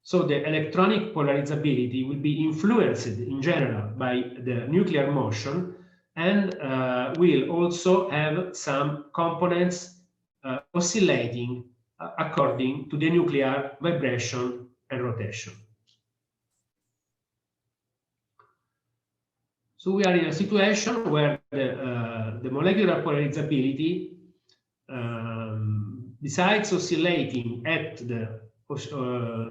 So the electronic polarizability will be influenced in general by the nuclear motion, and will also have some components oscillating according to the nuclear vibration and rotation. So we are in a situation where the molecular polarizability, besides oscillating at the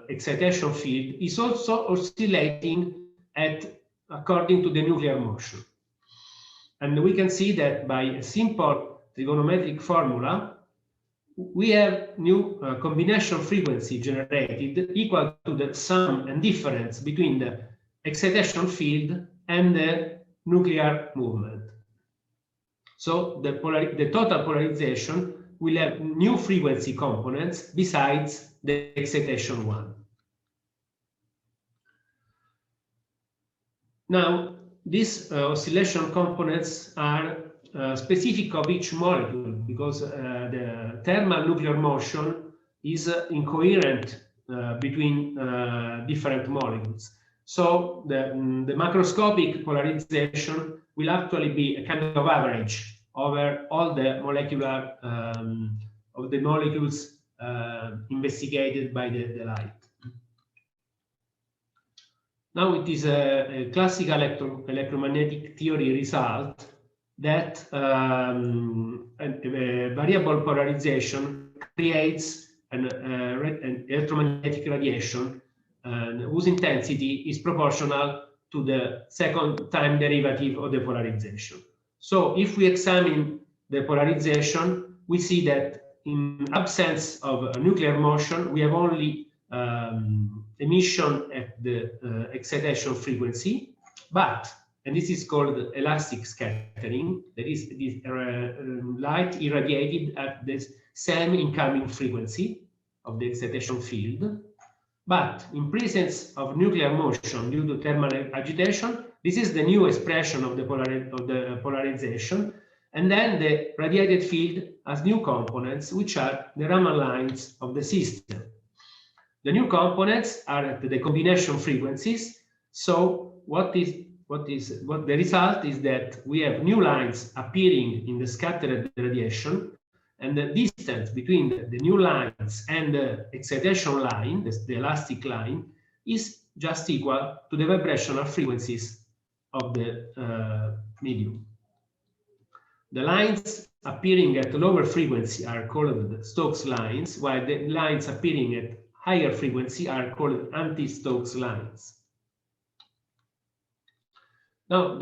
excitation field, is also oscillating according to the nuclear motion. And we can see that by a simple trigonometric formula, we have new combination frequency generated equal to the sum and difference between the excitation field and the nuclear movement. So the total polarization will have new frequency components besides the excitation one. Now, these oscillation components are specific of each molecule, because the thermal nuclear motion is incoherent between different molecules. So the macroscopic polarization will actually be a kind of average over all the molecular of the molecules investigated by the light. Now it is a classical electromagnetic theory result that a variable polarization creates an electromagnetic radiation whose intensity is proportional to the second time derivative of the polarization. So if we examine the polarization, we see that in absence of nuclear motion, we have only emission at the excitation frequency, but, and this is called elastic scattering, that is light irradiated at the same incoming frequency of the excitation field. But in presence of nuclear motion due to thermal agitation, this is the new expression of the polarization, and then the radiated field has new components, which are the Raman lines of the system. The new components are at the combination frequencies. So what the result is that we have new lines appearing in the scattered radiation, and the distance between the new lines and the excitation line, the elastic line, is just equal to the vibrational frequencies of the medium. The lines appearing at lower frequency are called Stokes lines, while the lines appearing at higher frequency are called anti-Stokes lines. Now,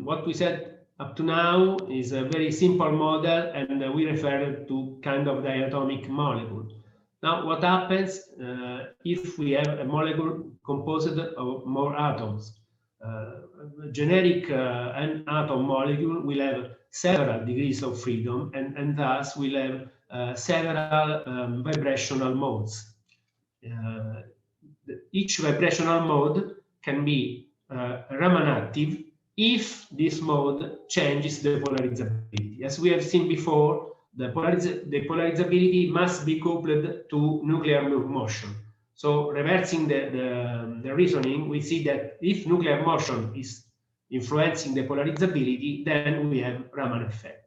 what we said up to now is a very simple model, and we refer to kind of diatomic molecule. Now, what happens if we have a molecule composed of more atoms? A generic atom molecule will have several degrees of freedom, and thus will have several vibrational modes. Each vibrational mode can be Raman active if this mode changes the polarizability. As we have seen before, the polarizability must be coupled to nuclear motion. So reversing the reasoning, we see that if nuclear motion is influencing the polarizability, then we have Raman effect.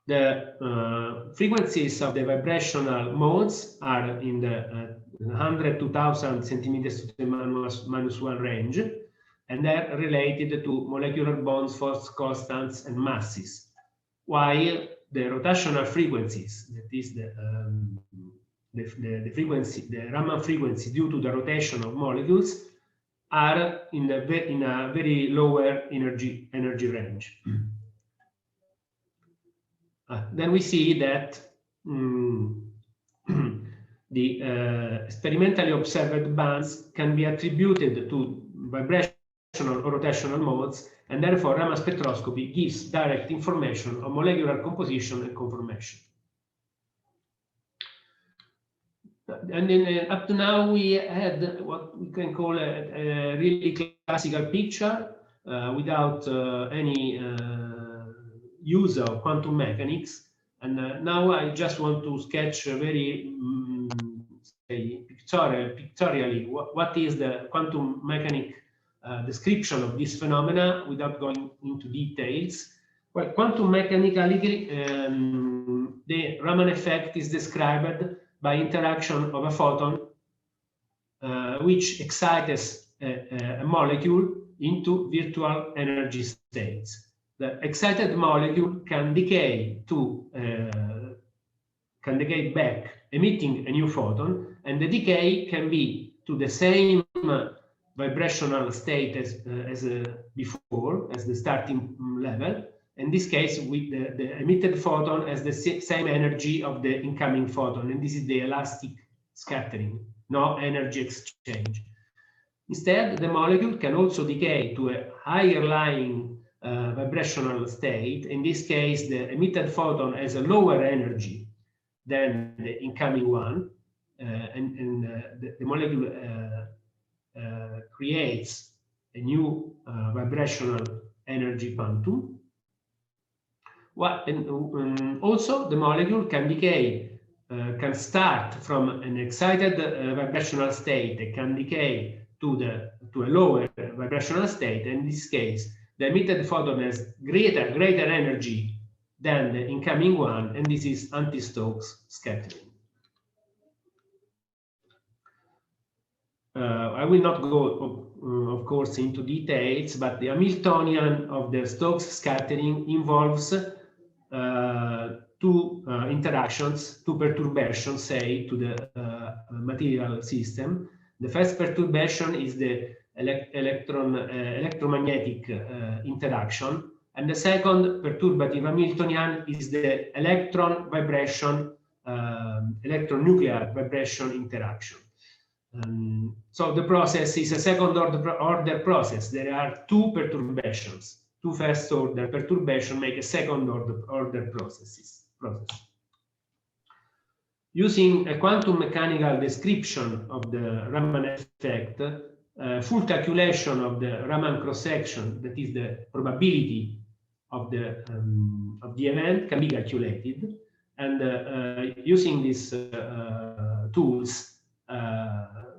The frequencies of the vibrational modes are in the 100 to 1000 centimeters to the -1 range, and they're related to molecular bonds, force constants, and masses, while the rotational frequencies, that is the frequency, the Raman frequency due to the rotation of molecules, are in a very lower energy range. Then we see that the experimentally observed bands can be attributed to vibrational or rotational modes, and therefore Raman spectroscopy gives direct information on molecular composition and conformation. And then up to now we had what we can call a really classical picture without any use of quantum mechanics, and now I just want to sketch a very pictorially what is the quantum mechanic description of this phenomena without going into details. Well, quantum mechanically, the Raman effect is described by interaction of a photon which excites a molecule into virtual energy states. The excited molecule can decay back, emitting a new photon, and the decay can be to the same vibrational state as before, as the starting level. In this case, with the emitted photon has the same energy of the incoming photon, and this is the elastic scattering, no energy exchange. Instead, the molecule can also decay to a higher lying vibrational state. In this case, the emitted photon has a lower energy than the incoming one, and the molecule creates a new vibrational energy quantum. Also, the molecule can decay, can start from an excited vibrational state, it can decay to a lower vibrational state. In this case, the emitted photon has greater energy than the incoming one, and this is anti-Stokes scattering. I will not go, of course, into details, but the Hamiltonian of the Stokes scattering involves two interactions, two perturbations, say, to the material system. The first perturbation is the electromagnetic interaction, and the second perturbative Hamiltonian is the electron vibration, electronuclear vibration interaction. So the process is a second order process. There are two perturbations. Two first order perturbations make a second order process. Using a quantum mechanical description of the Raman effect, full calculation of the Raman cross-section, that is the probability of the event, can be calculated. And using these tools,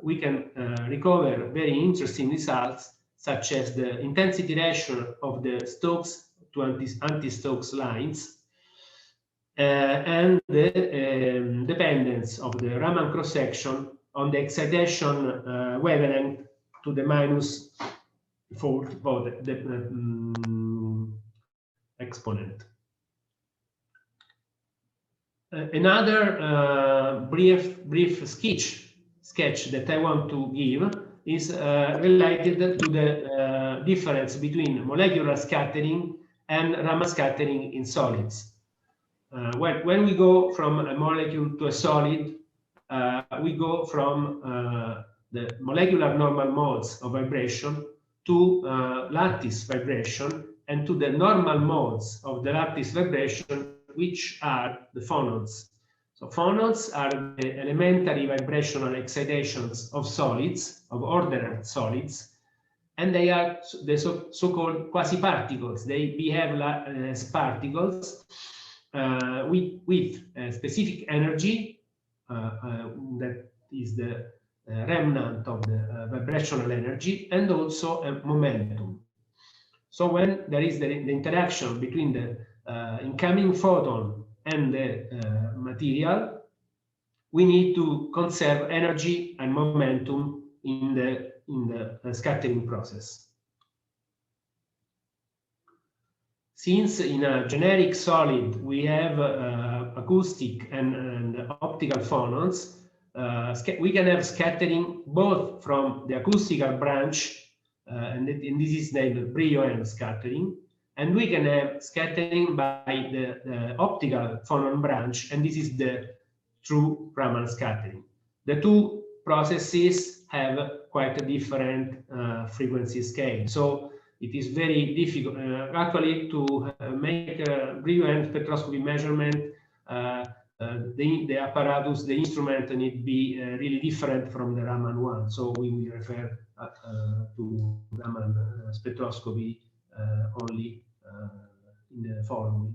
we can recover very interesting results, such as the intensity ratio of the Stokes to anti-Stokes lines, and the dependence of the Raman cross-section on the excitation wavelength to the minus fourth exponent. Another brief sketch that I want to give is related to the difference between molecular scattering and Raman scattering in solids. When we go from a molecule to a solid, we go from the molecular normal modes of vibration to lattice vibration, and to the normal modes of the lattice vibration, which are the phonons. So phonons are the elementary vibrational excitations of solids, of ordered solids, and they are the so-called quasi-particles. They behave as particles with a specific energy that is the remnant of the vibrational energy, and also a momentum. So when there is the interaction between the incoming photon and the material, we need to conserve energy and momentum in the scattering process. Since in a generic solid we have acoustic and optical phonons, we can have scattering both from the acoustical branch, and this is named Brillouin scattering, and we can have scattering by the optical phonon branch, and this is the true Raman scattering. The two processes have quite a different frequency scale, so it is very difficult actually to make a Brillouin spectroscopy measurement. The apparatus, the instrument need to be really different from the Raman one, so we will refer to Raman spectroscopy only in the following.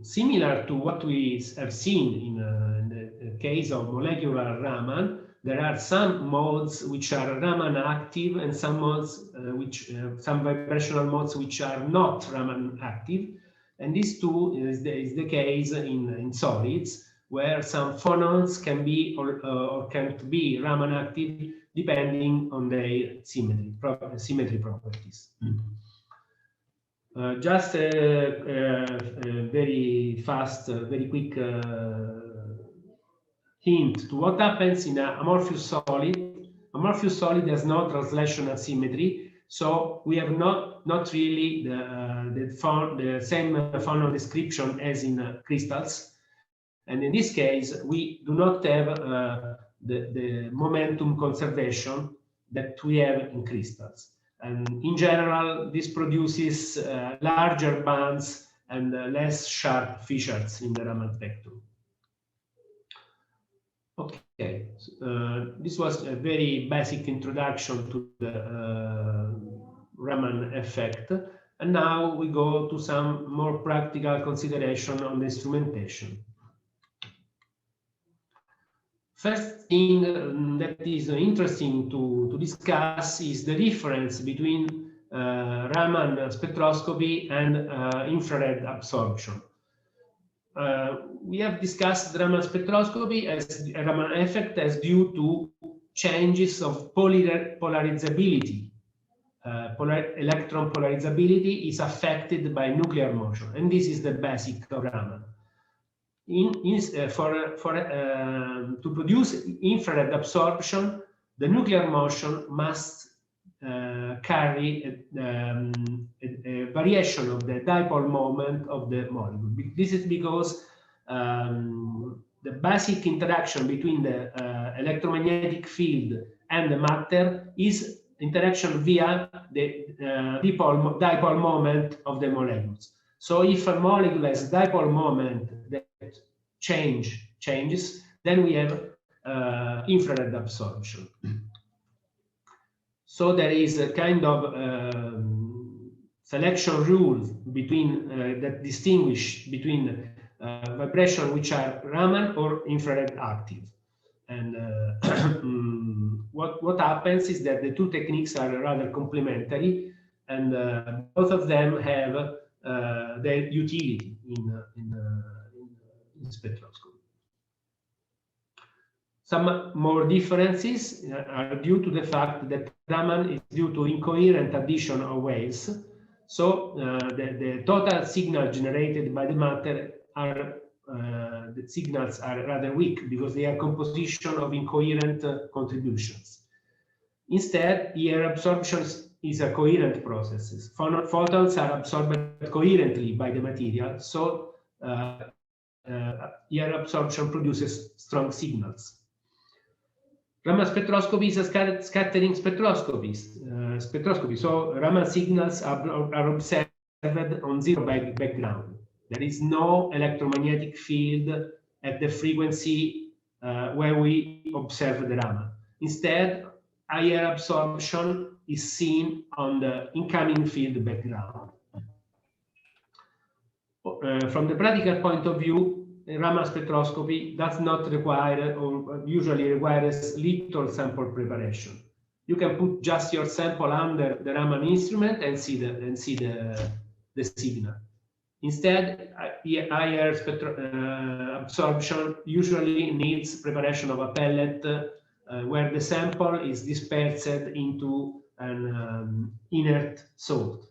similar to what we have seen in the case of molecular Raman, there are some modes which are Raman active and some modes some vibrational modes which are not Raman active. And this too is the case in solids, where some phonons can be or can't be Raman active depending on their symmetry properties. Just a very fast, very quick hint to what happens in an amorphous solid. Amorphous solid has no translational symmetry, so we have not really the same phonon description as in crystals. And in this case, we do not have the momentum conservation that we have in crystals. And in general, this produces larger bands and less sharp features in the Raman spectrum. Okay, this was a very basic introduction to the Raman effect. And now we go to some more practical consideration on the instrumentation. First thing that is interesting to discuss is the difference between Raman spectroscopy and infrared absorption. We have discussed Raman spectroscopy as a Raman effect as due to changes of polarizability. Electron polarizability is affected by nuclear motion, and this is the basic of Raman. To produce infrared absorption, the nuclear motion must carry a variation of the dipole moment of the molecule. This is because the basic interaction between the electromagnetic field and the matter is interaction via the dipole moment of the molecules. So if a molecule has dipole moment that changes, then we have infrared absorption. So there is a kind of selection rule between that distinguish between vibration which are Raman or infrared active. And what happens is that the two techniques are rather complementary, and both of them have their utility in spectroscopy. Some more differences are due to the fact that Raman is due to incoherent addition of waves. So the total signal generated by the matter are the signals are rather weak because they are composition of incoherent contributions. Instead, ER absorption is a coherent process. Photons are absorbed coherently by the material, so ER absorption produces strong signals. Raman spectroscopy is a scattering spectroscopy. So Raman signals are observed on zero background. There is no electromagnetic field at the frequency where we observe the Raman. Instead, IR absorption is seen on the incoming field background. From the practical point of view, Raman spectroscopy does not require or usually requires little sample preparation. You can put just your sample under the Raman instrument and see the signal. Instead, IR absorption usually needs preparation of a pellet where the sample is dispersed into an inert salt.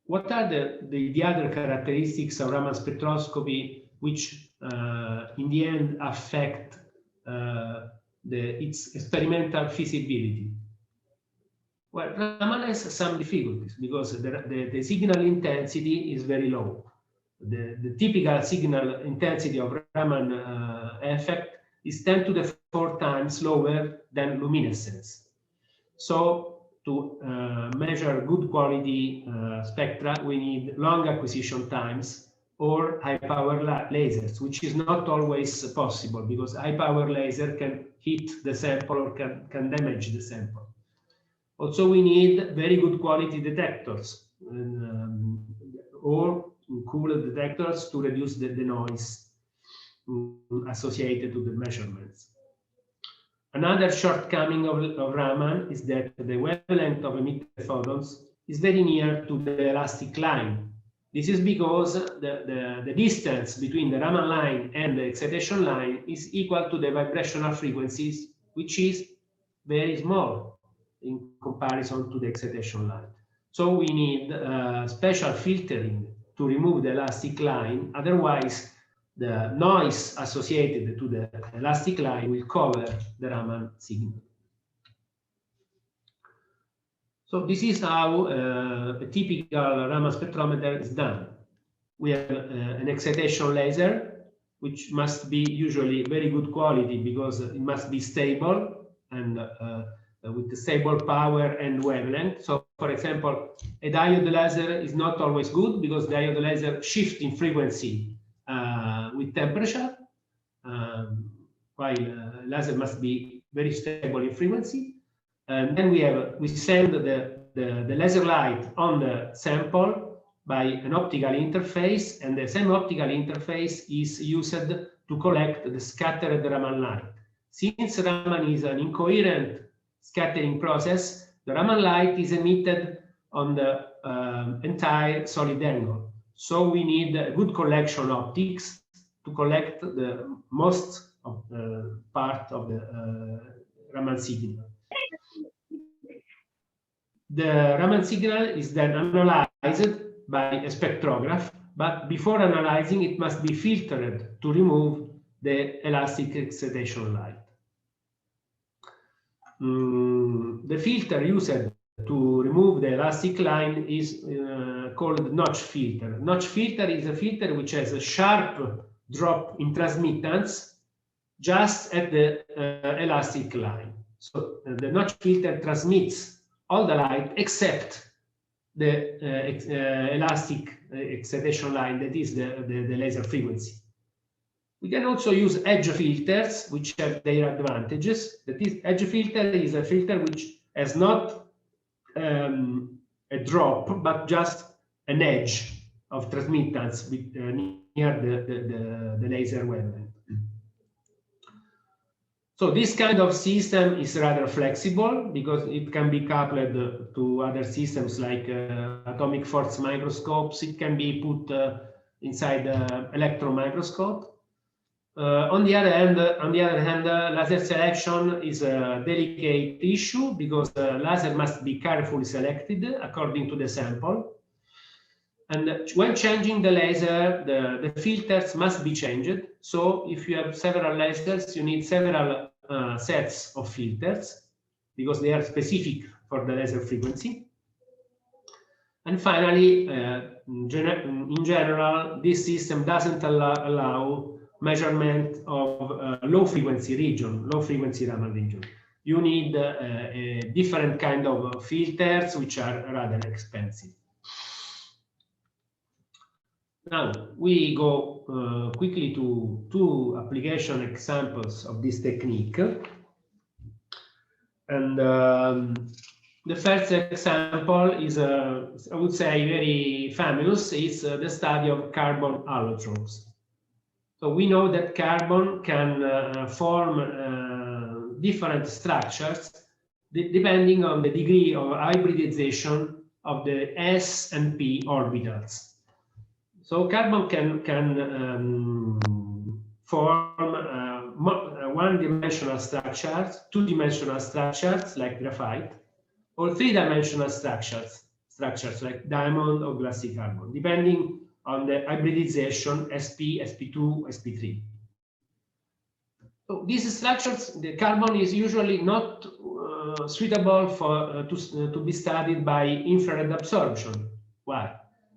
What are the other characteristics of Raman spectroscopy which in the end affect its experimental feasibility? Well, Raman has some difficulties because the signal intensity is very low. The typical signal intensity of Raman effect is 10 to the 4 times lower than luminescence. So to measure good quality spectra, we need long acquisition times or high power lasers, which is not always possible because high power laser can hit the sample or can damage the sample. Also, we need very good quality detectors or cool detectors to reduce the noise associated to the measurements. Another shortcoming of Raman is that the wavelength of emitted photons is very near to the elastic line. This is because the distance between the Raman line and the excitation line is equal to the vibrational frequencies, which is very small in comparison to the excitation line. So we need special filtering to remove the elastic line, otherwise the noise associated to the elastic line will cover the Raman signal. So this is how a typical Raman spectrometer is done. We have an excitation laser, which must be usually very good quality because it must be stable and with the stable power and wavelength. So, for example, a diode laser is not always good because diode laser shift in frequency with temperature, while laser must be very stable in frequency. And then we send the laser light on the sample by an optical interface, and the same optical interface is used to collect the scattered Raman light. Since Raman is an incoherent scattering process, the Raman light is emitted on the entire solid angle. So we need good collection optics to collect the most of the part of the Raman signal. The Raman signal is then analyzed by a spectrograph, but before analyzing it must be filtered to remove the elastic excitation light. The filter used to remove the elastic line is called notch filter. Notch filter is a filter which has a sharp drop in transmittance just at the elastic line. So the notch filter transmits all the light except the elastic excitation line, that is the laser frequency. We can also use edge filters, which have their advantages. That is, edge filter is a filter which has not a drop, but just an edge of transmittance near the laser wavelength. So this kind of system is rather flexible because it can be coupled to other systems like atomic force microscopes. It can be put inside the electron microscope. On the other hand, laser selection is a delicate issue because laser must be carefully selected according to the sample. And when changing the laser, the filters must be changed. So if you have several lasers, you need several sets of filters because they are specific for the laser frequency. And finally, in general, this system doesn't allow measurement of low frequency Raman region. You need a different kind of filters which are rather expensive. Now we go quickly to two application examples of this technique. And the first example is, I would say, very famous. It's the study of carbon allotropes. So we know that carbon can form different structures depending on the degree of hybridization of the s and p orbitals. So carbon can form one-dimensional structures, two-dimensional structures like graphite, or three-dimensional structures like diamond or glassy carbon, depending on the hybridization sp, sp2, sp3. So these structures, the carbon is usually not suitable for to be studied by infrared absorption. Why?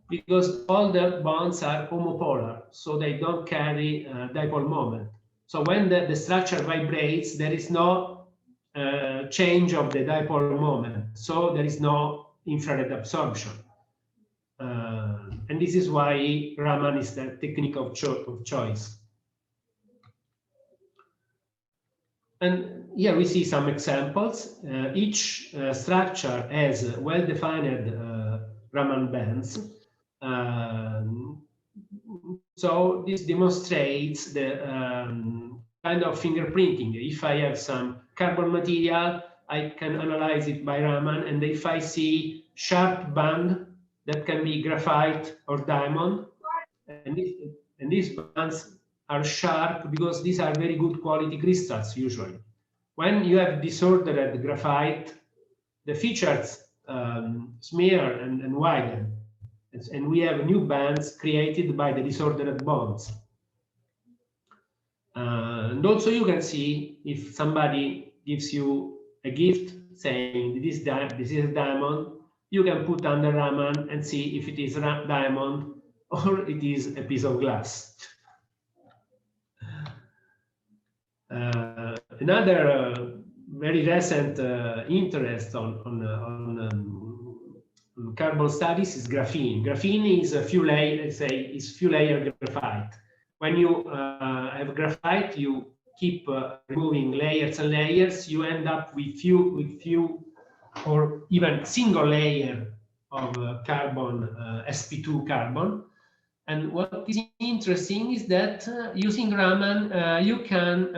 Because all the bonds are homopolar, so they don't carry dipole moment. So when the structure vibrates, there is no change of the dipole moment, so there is no infrared absorption. And this is why Raman is the technique of choice. And here we see some examples. Each structure has well-defined Raman bands. So this demonstrates the kind of fingerprinting. If I have some carbon material, I can analyze it by Raman, and if I see sharp band, that can be graphite or diamond, and these bands are sharp because these are very good quality crystals usually. When you have disordered graphite, the features smear and widen, and we have new bands created by the disordered bonds. And also you can see if somebody gives you a gift saying this is a diamond, you can put under Raman and see if it is a diamond or it is a piece of glass. Another very recent interest on carbon studies is graphene. Graphene is a few layer graphite. When you have graphite, you keep removing layers and layers. You end up with few or even single layer of carbon, sp2 carbon. And what is interesting is that using Raman, you can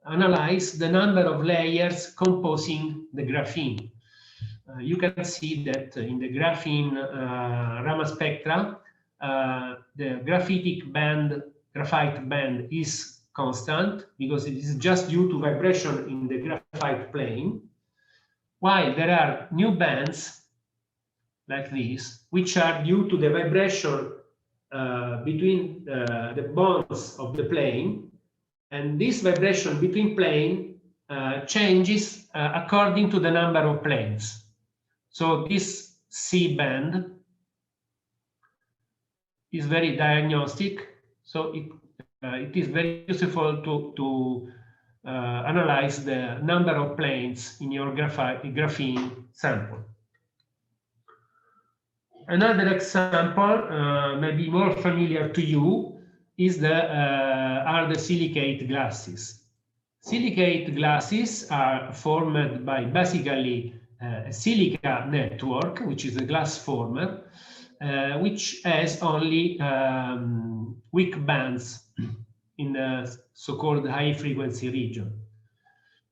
analyze the number of layers composing the graphene. You can see that in the graphene Raman spectra, the graphite band is constant because it is just due to vibration in the graphite plane, while there are new bands like this, which are due to the vibration between the bonds of the plane, and this vibration between plane changes according to the number of planes. So this C band is very diagnostic, so it is very useful to analyze the number of planes in your graphene sample. Another example, maybe more familiar to you, is are the silicate glasses. Silicate glasses are formed by basically a silica network, which is a glass former, which has only weak bands in the so-called high-frequency region.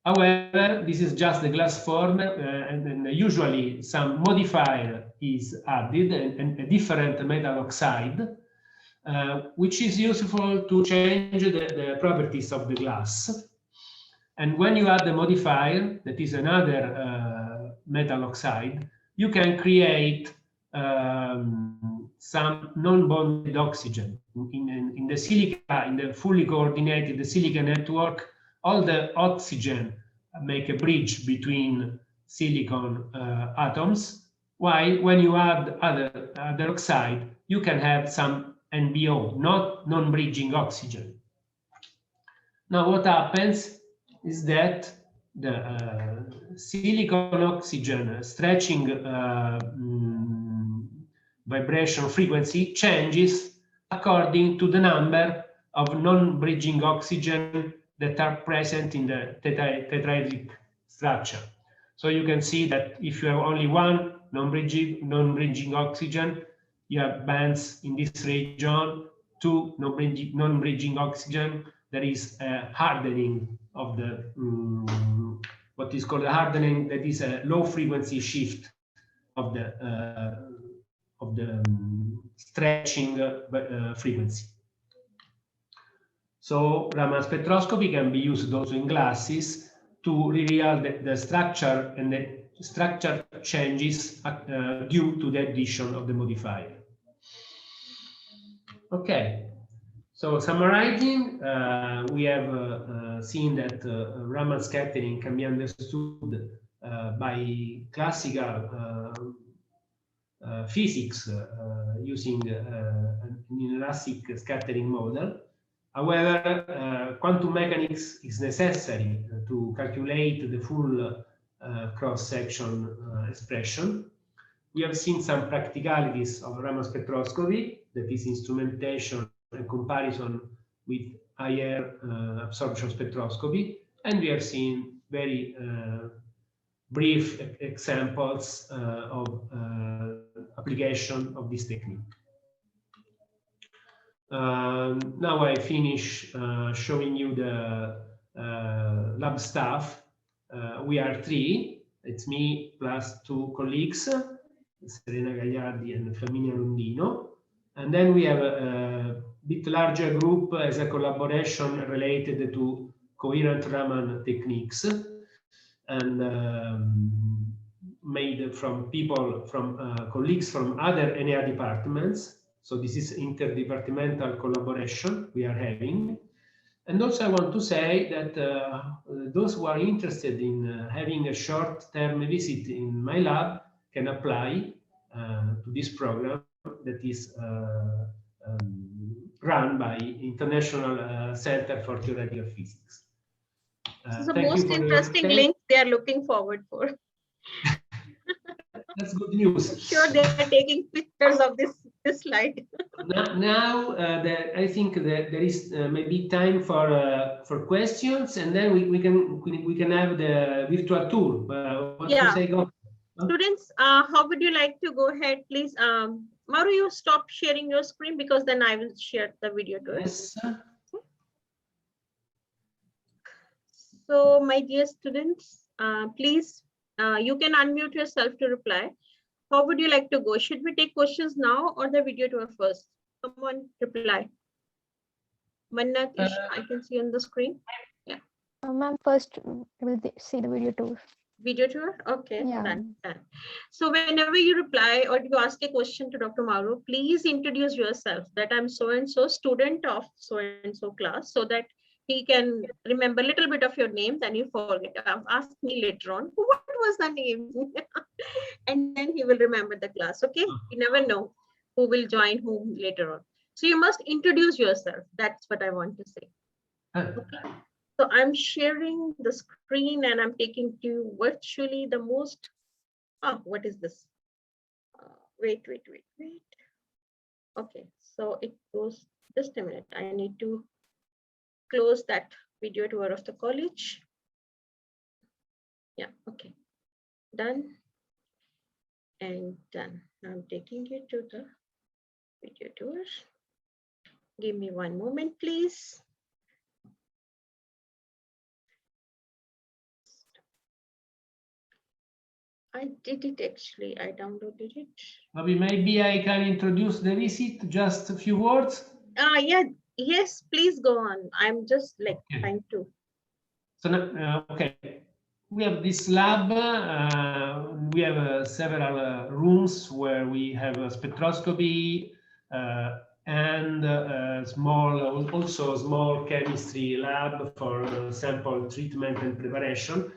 However, this is just the glass former, and usually some modifier is added, and a different metal oxide, which is useful to change the properties of the glass. And when you add the modifier, that is another metal oxide, you can create some non-bonded oxygen. In the silica, in the fully coordinated silica network, all the oxygen make a bridge between silicon atoms, while when you add other oxide, you can have some NBO, not non-bridging oxygen. Now what happens is that the silicon oxygen stretching vibration frequency changes according to the number of non-bridging oxygen that are present in the tetraedric structure. So you can see that if you have only one non-bridging oxygen, you have bands in this region, two non-bridging oxygen. There is a hardening of the what is called a hardening, that is a low frequency shift of the stretching frequency. So Raman spectroscopy can be used also in glasses to reveal the structure and the structure changes due to the addition of the modifier. Okay, so summarizing, we have seen that Raman scattering can be understood by classical physics using an inelastic scattering model. However, quantum mechanics is necessary to calculate the full cross-section expression. We have seen some practicalities of Raman spectroscopy, that is instrumentation and comparison with higher absorption spectroscopy, and we have seen very brief examples of application of this technique. Now I finish showing you the lab staff. We are 3. It's me plus 2 colleagues, Serena Gagliardi and Flaminia Londino. And then we have a bit larger group as a collaboration related to coherent Raman techniques, and made from people, from colleagues from other NEA departments. So this is interdepartmental collaboration we are having. And also I want to say that those who are interested in having a short-term visit in my lab can apply to this program that is run by International Center for Theoretical Physics. This is the most interesting link they are looking forward for. That's good news. I'm sure they are taking pictures of this slide. Now I think that there is maybe time for questions, and then we can have the virtual tour. What yeah. you say, go? Students, how would you like to go ahead, please? Maru, you stop sharing your screen, because then I will share the video to us. Yes. So, my dear students, please, you can unmute yourself to reply. How would you like to go? Should we take questions now or the video tour first? Someone reply. Mannat, I can see on the screen. Yeah. Ma'am, first we'll see the video tour. Video tour? Okay. Yeah. Done. So whenever you reply or you ask a question to Dr. Maru, please introduce yourself that I'm so-and-so student of so-and-so class, so that he can remember a little bit of your name, then you forget. Ask me later on, what was the name? And then he will remember the class, okay? You never know who will join whom later on. So you must introduce yourself. That's what I want to say. Okay. So I'm sharing the screen and I'm taking to you virtually the most, what is this? Wait. Okay, so it goes, just a minute. I need to close that video tour of the college. Yeah, okay, done and done. I'm taking you to the video tour. Give me one moment, please. I did it actually, I downloaded it. Maybe I can introduce the visit, just a few words. Yeah, yes, please go on. I'm just like trying to. So, okay, we have this lab. We have several rooms where we have a spectroscopy and also a small chemistry lab for sample treatment and preparation.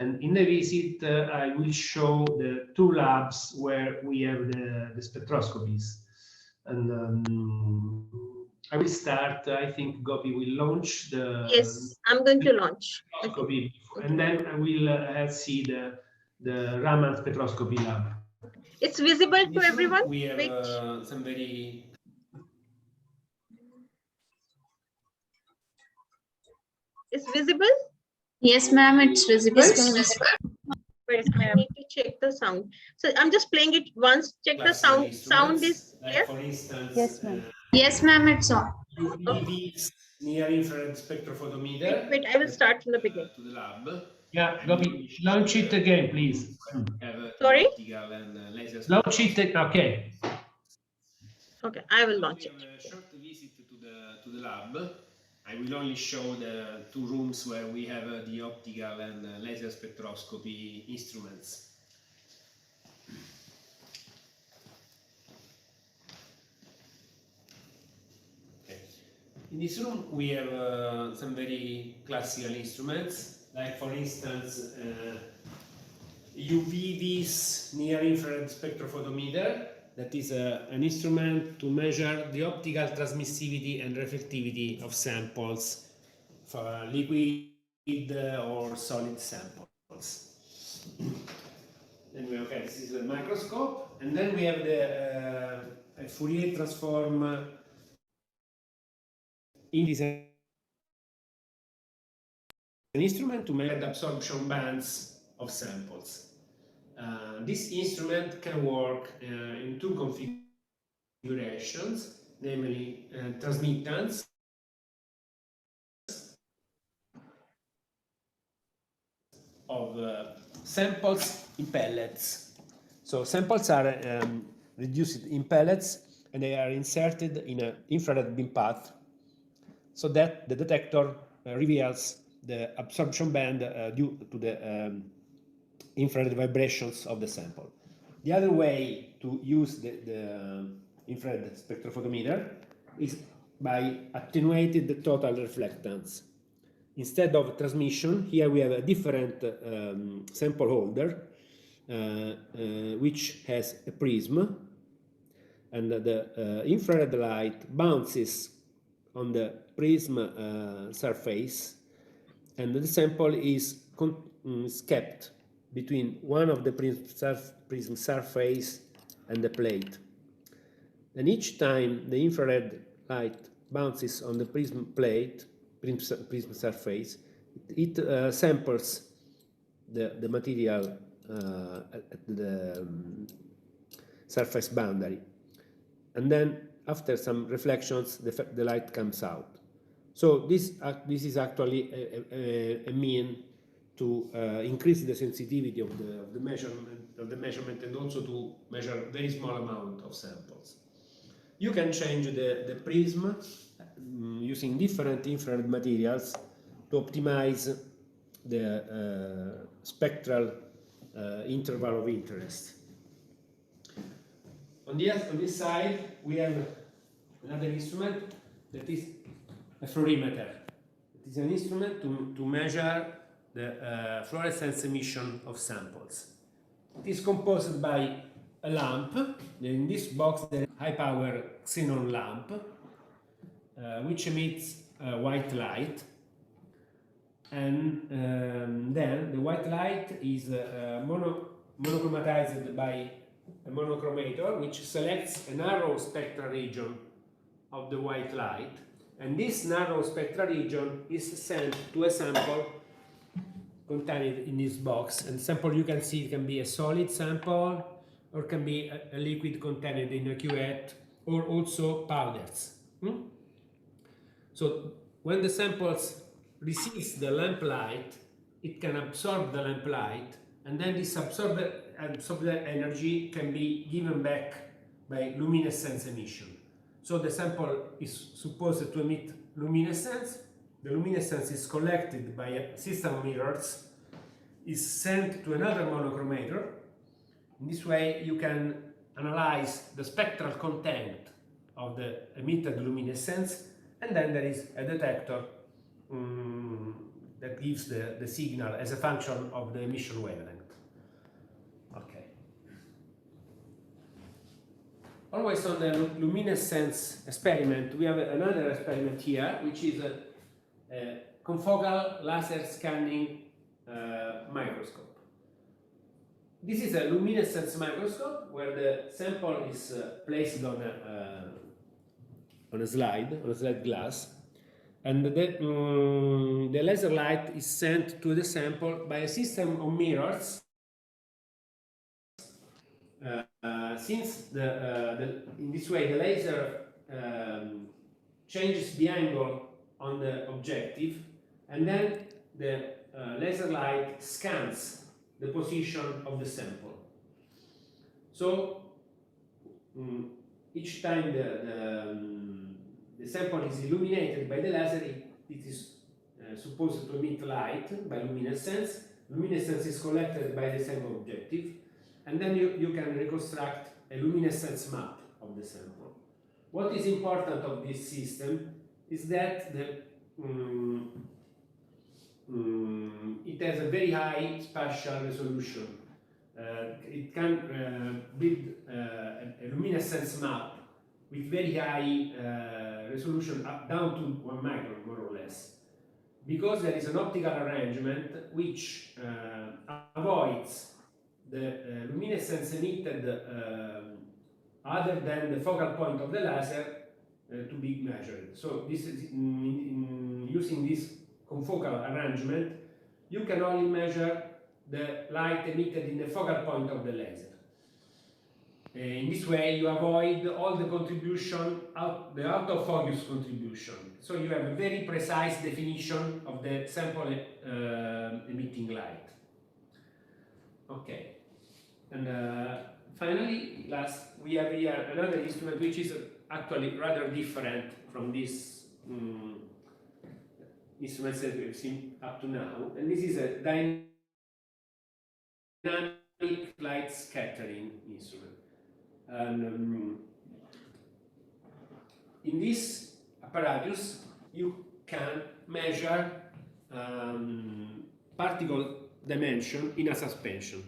And in the visit, I will show the 2 labs where we have the spectroscopies. And I will start. I think Gopi will launch the. Yes, I'm going to launch. Okay. And then I will see the Raman spectroscopy lab. It's visible to everyone. We have some very. It's visible? Yes, ma'am, it's visible. Wait, I need to check the sound. So I'm just playing it once. Check the sound. Sound is clear? For instance, yes, ma'am. Yes, ma'am, it's on. UV near infrared spectrophotometer. Wait, I will start from the beginning. To the lab. Yeah, Gopi, launch it again, please. Sorry? Launch it. Okay. Okay, I will launch it. A short visit to the lab. I will only show the 2 rooms where we have the optical and laser spectroscopy instruments. Okay. In this room, we have some very classical instruments, like for instance, UV near-infrared spectrophotometer. That is an instrument to measure the optical transmissivity and reflectivity of samples for liquid or solid samples. Then this is a microscope, and then we have the Fourier transform in this an instrument to measure the absorption bands of samples. This instrument can work in two configurations, namely transmittance of samples in pellets. So samples are reduced in pellets and they are inserted in an infrared beam path so that the detector reveals the absorption band due to the infrared vibrations of the sample. The other way to use the infrared spectrophotometer is by attenuating the total reflectance. Instead of transmission, here we have a different sample holder which has a prism, and the infrared light bounces on the prism surface, and the sample is kept between one of the prism surface and the plate. And each time the infrared light bounces on the prism plate, prism surface, it samples the material at the surface boundary. And then after some reflections, the light comes out. So this is actually a mean to increase the sensitivity of the measurement and also to measure very small amount of samples. You can change the prism using different infrared materials to optimize the spectral interval of interest. On this side, we have another instrument that is a fluorimeter. It is an instrument to measure the fluorescence emission of samples. It is composed by a lamp. In this box, there is a high-power xenon lamp, which emits white light. And then the white light is monochromatized by a monochromator, which selects a narrow spectral region of the white light, and this narrow spectral region is sent to a sample contained in this box. And sample, you can see, it can be a solid sample or can be a liquid contained in a cuvette, or also powders. So when the samples receives the lamp light, it can absorb the lamp light, and then this absorbed energy can be given back by luminescence emission. So the sample is supposed to emit luminescence. The luminescence is collected by a system of mirrors, is sent to another monochromator. In this way, you can analyze the spectral content of the emitted luminescence, and then there is a detector that gives the signal as a function of the emission wavelength. Okay. Always on the luminescence experiment, we have another experiment here, which is a confocal laser scanning microscope. This is a luminescence microscope where the sample is placed on a slide glass, and the laser light is sent to the sample by a system of mirrors. Since in this way the laser changes the angle on the objective, and then the laser light scans the position of the sample. So each time the sample is illuminated by the laser, it is supposed to emit light by luminescence. Luminescence is collected by the same objective, and then you can reconstruct a luminescence map of the sample. What is important of this system is that it has a very high spatial resolution. It can build a luminescence map with very high resolution down to 1 micron, more or less, because there is an optical arrangement which avoids the luminescence emitted other than the focal point of the laser to be measured. So this is using this confocal arrangement, you can only measure the light emitted in the focal point of the laser. In this way, you avoid all the contribution, the out-of-focus contribution. So you have a very precise definition of the sample emitting light. Okay. And finally, we have here another instrument which is actually rather different from this instruments that we've seen up to now. And this is a dynamic light scattering instrument. And in this apparatus, you can measure particle dimension in a suspension.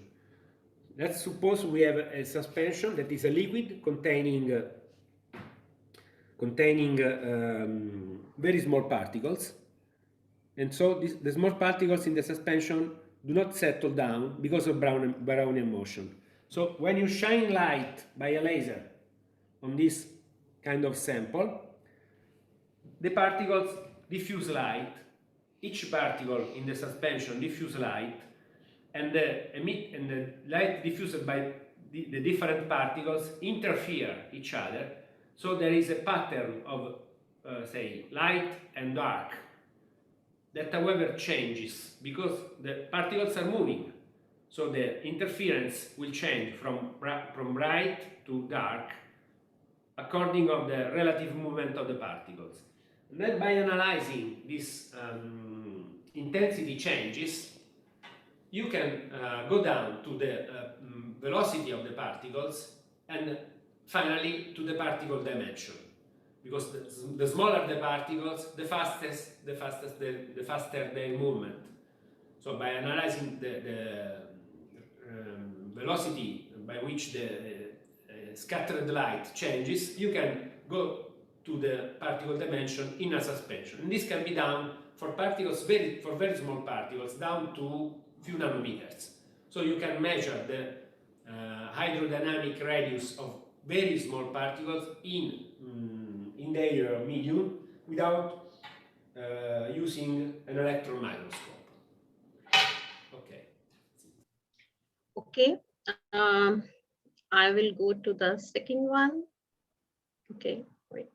Let's suppose we have a suspension that is a liquid containing very small particles, and so the small particles in the suspension do not settle down because of Brownian motion. So when you shine light by a laser on this kind of sample, the particles diffuse light. Each particle in the suspension diffuse light, and the light diffused by the different particles interfere each other. So there is a pattern of, say, light and dark that, however, changes because the particles are moving. So the interference will change from bright to dark according to the relative movement of the particles. And then by analyzing these intensity changes, you can go down to the velocity of the particles and finally to the particle dimension. Because the smaller the particles, the faster their movement. So by analyzing the velocity by which the scattered light changes, you can go to the particle dimension in a suspension. And this can be done for particles, for very small particles, down to few nanometers. So you can measure the hydrodynamic radius of very small particles in their medium without using an electron microscope. Okay, I will go to the second one. Okay, wait.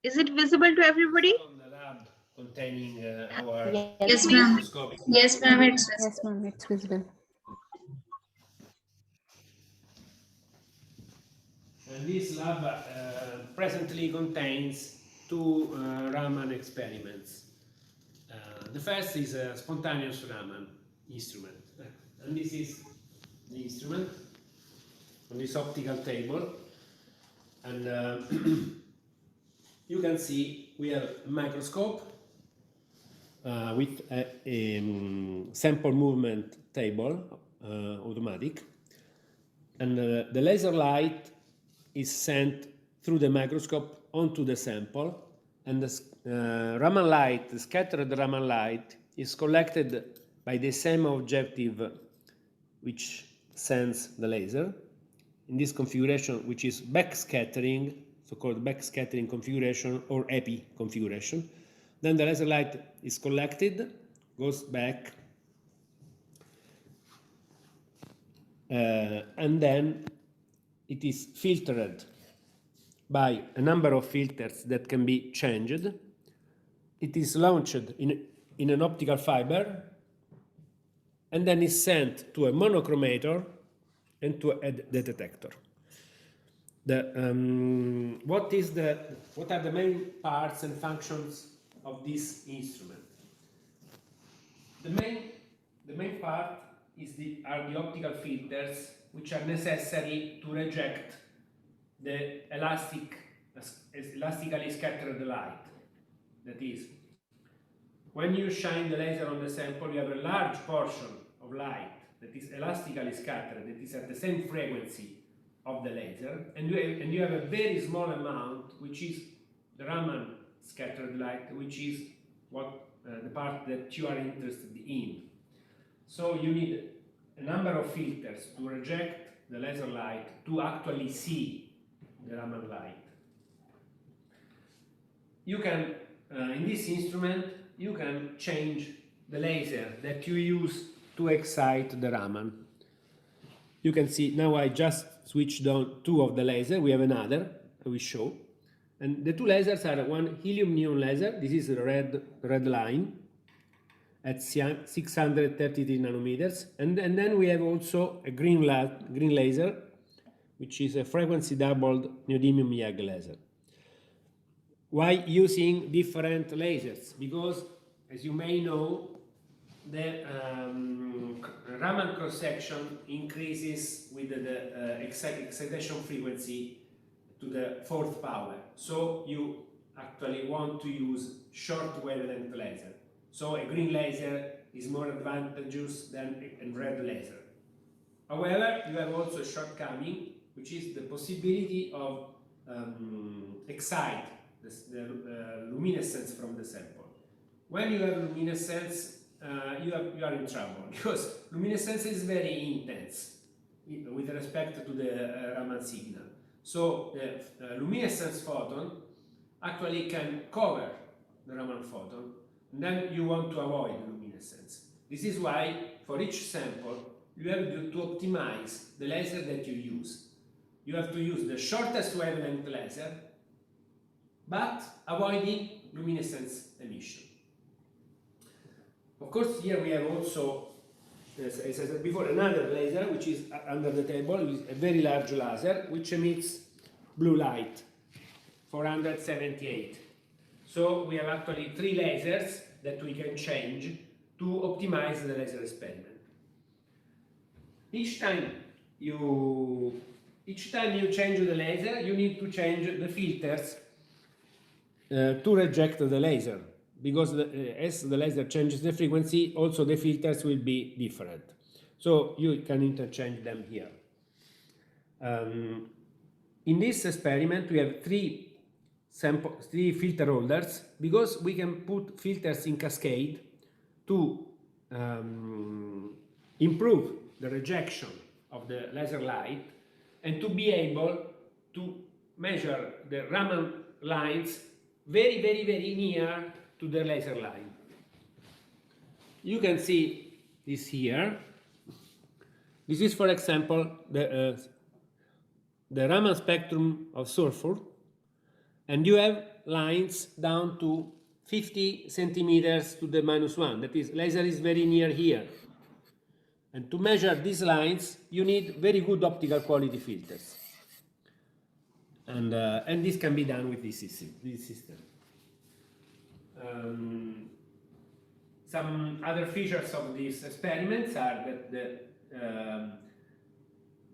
Is it visible to everybody? On the lab containing our Yes, ma'am. Yes, ma'am. It's Yes, ma'am, it's visible. And this lab presently contains two Raman experiments. The first is a spontaneous Raman instrument. And this is the instrument on this optical table. And you can see we have a microscope with a sample movement table, automatic. And the laser light is sent through the microscope onto the sample, and the Raman light, the scattered Raman light, is collected by the same objective which sends the laser in this configuration, which is backscattering, so-called backscattering configuration or epi configuration. Then the laser light is collected, goes back, and then it is filtered by a number of filters that can be changed. It is launched in an optical fiber and then is sent to a monochromator and to the detector. What are the main parts and functions of this instrument? The main part are the optical filters, which are necessary to reject the elastically scattered light. That is, when you shine the laser on the sample, you have a large portion of light that is elastically scattered, that is at the same frequency of the laser, and you have a very small amount, which is the Raman scattered light, which is the part that you are interested in. So you need a number of filters to reject the laser light to actually see the Raman light. You can, in this instrument, you can change the laser that you use to excite the Raman. You can see now I just switched on 2 of the laser. We have another I will show, and the 2 lasers are one helium neon laser. This is the red line at 633 nanometers, and then we have also a green laser, which is a frequency doubled neodymium YAG laser. Why using different lasers? Because, as you may know, the Raman cross-section increases with the excitation frequency to the 4th power. So you actually want to use short wavelength laser. So a green laser is more advantageous than a red laser. However, you have also a shortcoming, which is the possibility of excite the luminescence from the sample. When you have luminescence, you are in trouble, because luminescence is very intense with respect to the Raman signal. So the luminescence photon actually can cover the Raman photon, and then you want to avoid luminescence. This is why for each sample you have to optimize the laser that you use. You have to use the shortest wavelength laser, but avoiding luminescence emission. Of course, here we have also, as I said before, another laser which is under the table, with a very large laser which emits blue light, 478. So we have actually 3 lasers that we can change to optimize the laser experiment. Each time you change the laser, you need to change the filters to reject the laser, because as the laser changes the frequency, also the filters will be different. So you can interchange them here. In this experiment, we have 3 filter holders, because we can put filters in cascade to improve the rejection of the laser light and to be able to measure the Raman lines very, very, very near to the laser line. You can see this here. This is, for example, the Raman spectrum of sulfur, and you have lines down to 50 centimeters to the -1. That is, laser is very near here. And to measure these lines, you need very good optical quality filters. And this can be done with this system. Some other features of these experiments are that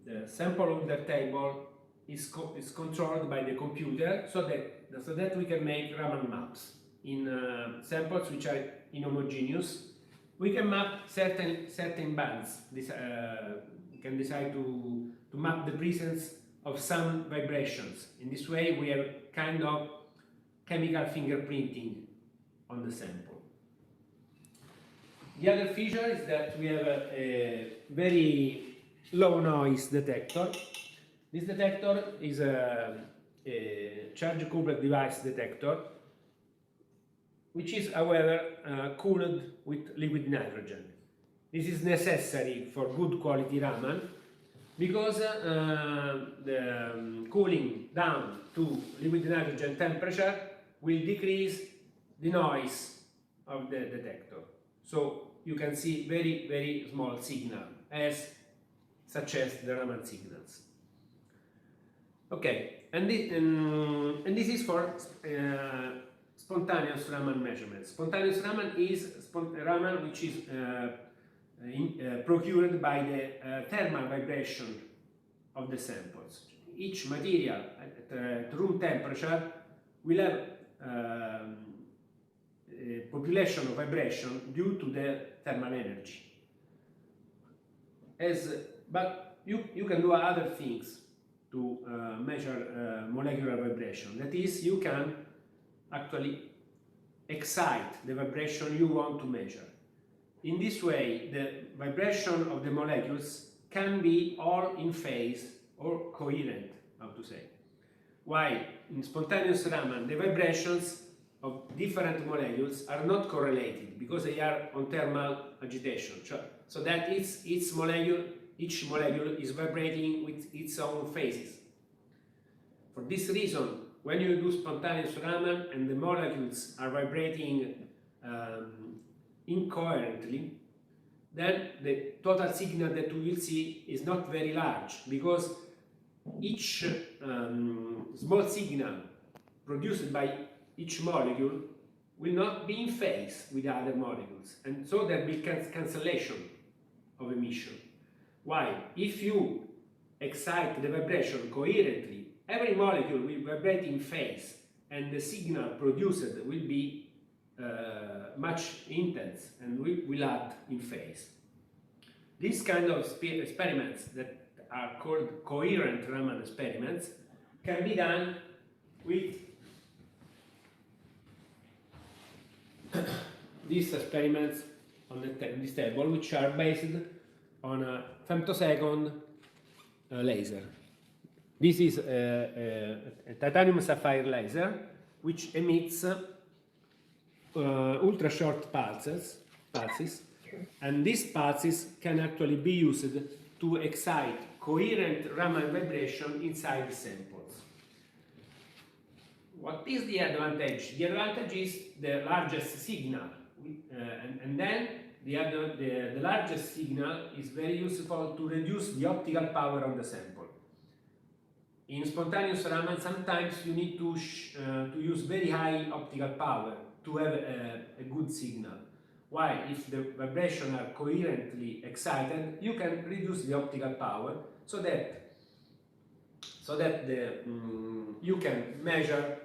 the sample on the table is controlled by the computer, so that we can make Raman maps in samples which are inhomogeneous. We can map certain bands. We can decide to map the presence of some vibrations. In this way, we have kind of chemical fingerprinting on the sample. The other feature is that we have a very low noise detector. This detector is a charge coupled device detector, which is, however, cooled with liquid nitrogen. This is necessary for good quality Raman, because the cooling down to liquid nitrogen temperature will decrease the noise of the detector. So you can see very, very small signal, such as the Raman signals. Okay, and this is for spontaneous Raman measurements. Spontaneous Raman is Raman which is procured by the thermal vibration of the samples. Each material at room temperature will have a population of vibration due to the thermal energy. But you can do other things to measure molecular vibration. That is, you can actually excite the vibration you want to measure. In this way, the vibration of the molecules can be all in phase or coherent, how to say. While in spontaneous Raman, the vibrations of different molecules are not correlated because they are on thermal agitation. So that each molecule is vibrating with its own phases. For this reason, when you do spontaneous Raman and the molecules are vibrating incoherently, then the total signal that we will see is not very large, because each small signal produced by each molecule will not be in phase with other molecules, and so there will be cancellation of emission. While if you excite the vibration coherently, every molecule will vibrate in phase, and the signal produced will be much intense and will add in phase. These kind of experiments that are called coherent Raman experiments can be done with these experiments on this table, which are based on a femtosecond laser. This is a titanium sapphire laser which emits ultra short pulses, and these pulses can actually be used to excite coherent Raman vibration inside the samples. What is the advantage? The advantage is the largest signal, and then the largest signal is very useful to reduce the optical power of the sample. In spontaneous Raman, sometimes you need to use very high optical power to have a good signal. While if the vibrations are coherently excited, you can reduce the optical power so that you can measure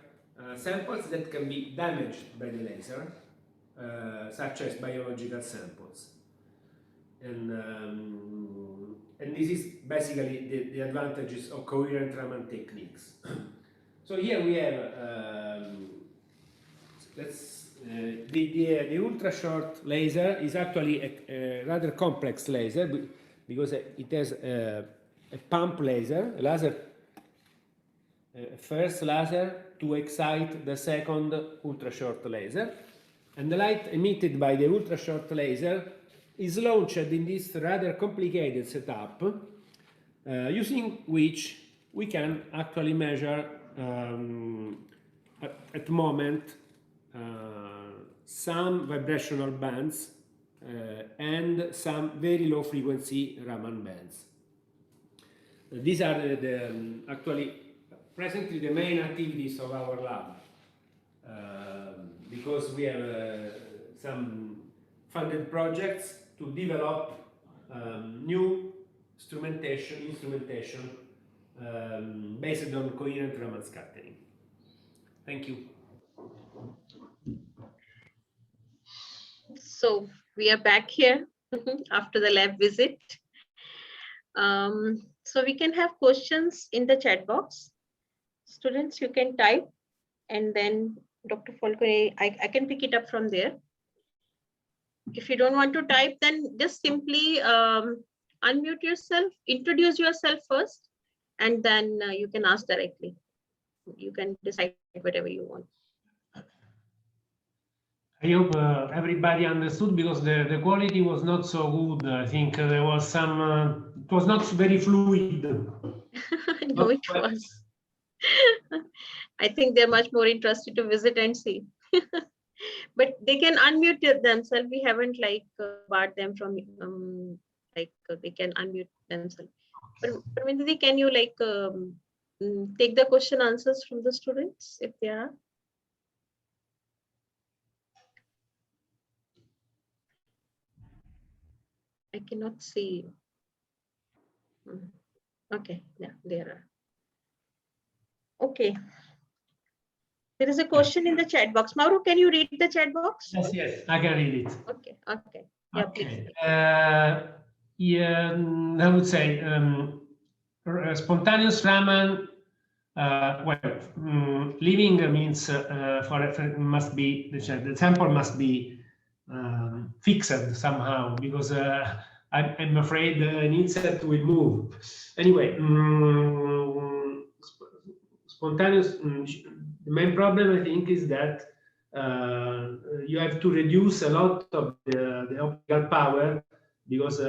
samples that can be damaged by the laser, such as biological samples. And this is basically the advantages of coherent Raman techniques. So here we have the ultra short laser is actually a rather complex laser because it has a pump laser, a first laser to excite the second ultra short laser, and the light emitted by the ultra short laser is launched in this rather complicated setup, using which we can actually measure at the moment some vibrational bands and some very low frequency Raman bands. These are actually presently the main activities of our lab, because we have some funded projects to develop new instrumentation based on coherent Raman scattering. Thank you. So we are back here after the lab visit. So we can have questions in the chat box. Students, you can type, and then Dr. Falcone, I can pick it up from there. If you don't want to type, then just simply unmute yourself, introduce yourself first, and then you can ask directly. You can decide whatever you want. I hope everybody understood, because the quality was not so good. I think there was some, it was not very fluid. No, it was. I think they're much more interested to visit and see. But they can unmute themselves. We haven't barred them from they can unmute themselves. But Parvindidi, can you take the question answers from the students if they are? I cannot see. Okay, yeah, there are. Okay. There is a question in the chat box. Mauro, can you read the chat box? Yes, I can read it. Okay. Yeah, Okay. please. Yeah, I would say spontaneous Raman. Living means must be the sample must be fixed somehow, because I'm afraid an insect will move. Anyway, spontaneous. The main problem, I think, is that you have to reduce a lot of the optical power, because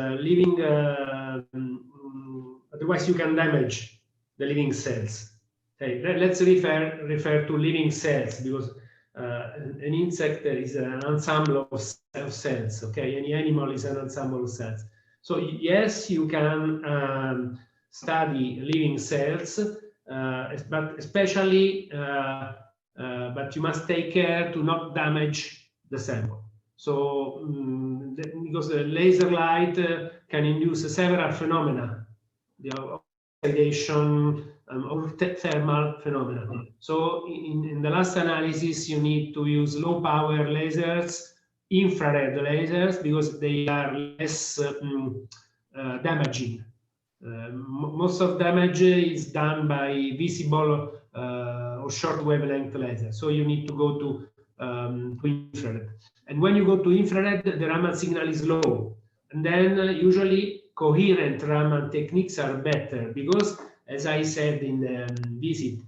otherwise you can damage the living cells. Okay, let's refer to living cells, because an insect is an ensemble of cells. Okay, any animal is an ensemble of cells. So yes, you can study living cells, but especially, but you must take care to not damage the sample. So because the laser light can induce several phenomena, the oxidation or thermal phenomena. So in the last analysis, you need to use low power lasers, infrared lasers, because they are less damaging. Most of damage is done by visible or short wavelength laser. So you need to go to infrared. And when you go to infrared, the Raman signal is low. And then usually coherent Raman techniques are better, because, as I said in the visit,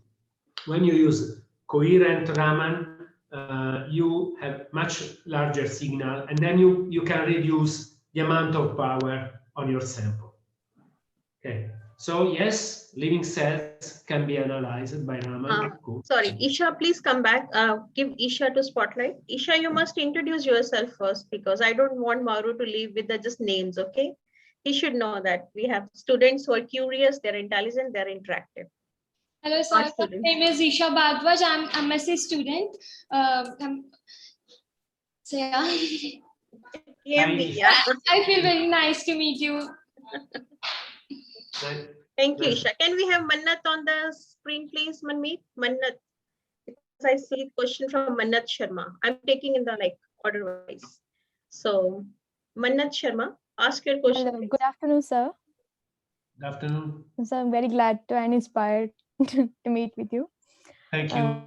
when you use coherent Raman, you have much larger signal, and then you can reduce the amount of power on your sample. Okay, so yes, living cells can be analyzed by Raman. Sorry, Isha, please come back. Give Isha to spotlight. Isha, you must introduce yourself first, because I don't want Mauro to leave with just names, okay? He should know that we have students who are curious, they're intelligent, they're interactive. Hello, sir. My name is Isha Bhardwaj. I'm an MSc student. So yeah. I feel very nice to meet you. Thank you, Isha. Can we have Mannat on the screen, please, Manmeet? Mannat. Because I see a question from Mannat Sharma. I'm taking in the order wise. So, Mannat Sharma, ask your question. Hello. Good afternoon, sir. Good afternoon. So I'm very glad and inspired to meet with you. Thank you.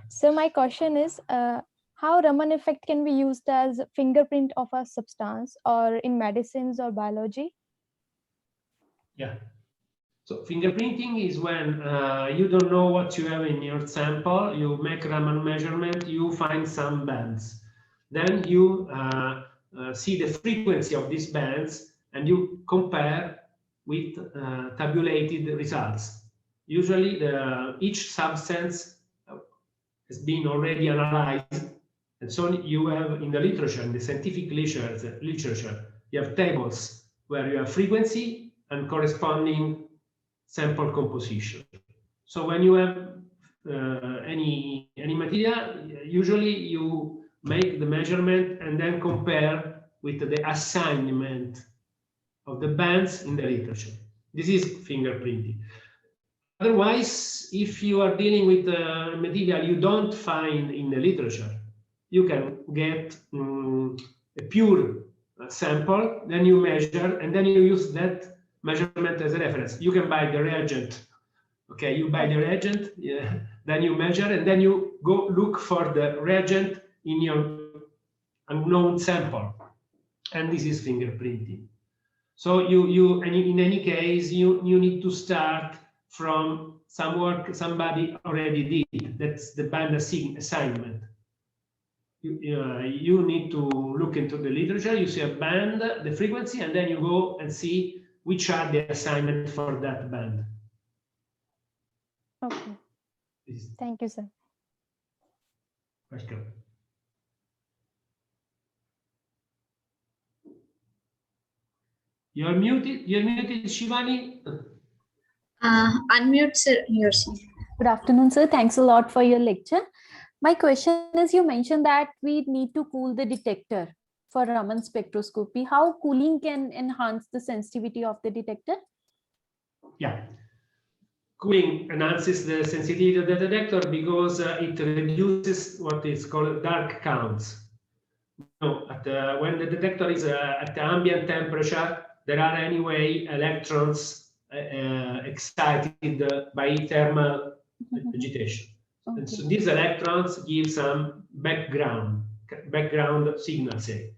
So my question is, how Raman effect can be used as a fingerprint of a substance, or in medicines or biology? Yeah. So fingerprinting is when you don't know what you have in your sample. You make Raman measurement, you find some bands. Then you see the frequency of these bands, and you compare with tabulated results. Usually each substance has been already analyzed, and so you have in the literature, in the scientific literature, you have tables where you have frequency and corresponding sample composition. So when you have any material, usually you make the measurement and then compare with the assignment of the bands in the literature. This is fingerprinting. Otherwise, if you are dealing with material you don't find in the literature, you can get a pure sample, then you measure, and then you use that measurement as a reference. You can buy the reagent. Okay, you buy the reagent, yeah, then you measure, and then you go look for the reagent in your unknown sample. And this is fingerprinting. So in any case, you need to start from some work somebody already did. That's the band assignment. You need to look into the literature, you see a band, the frequency, and then you go and see which are the assignments for that band. Okay. Thank you, sir. Welcome. You're muted, Shivani. Unmute, sir, yourself. Good afternoon, sir. Thanks a lot for your lecture. My question is, you mentioned that we need to cool the detector for Raman spectroscopy. How cooling can enhance the sensitivity of the detector? Yeah. Cooling enhances the sensitivity of the detector because it reduces what is called dark counts. When the detector is at the ambient temperature, there are anyway electrons excited by thermal agitation. Okay. And so these electrons give some background signal, say.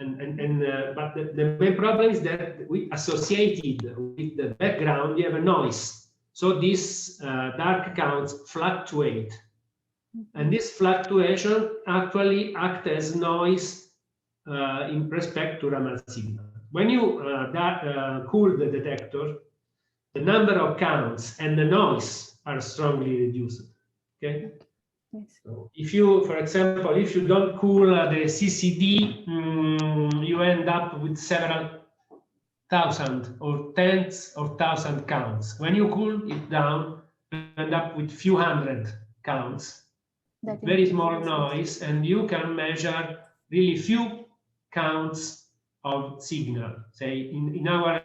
But the main problem is that we associated with the background, you have a noise. So these dark counts fluctuate. And this fluctuation actually acts as noise in respect to Raman signal. When you cool the detector, the number of counts and the noise are strongly reduced. Okay. Yes. So if you, for example, if you don't cool the CCD, you end up with several thousand or tens of thousand counts. When you cool it down, you end up with few hundred counts, very small noise, and you can measure really few counts of signal. Say in our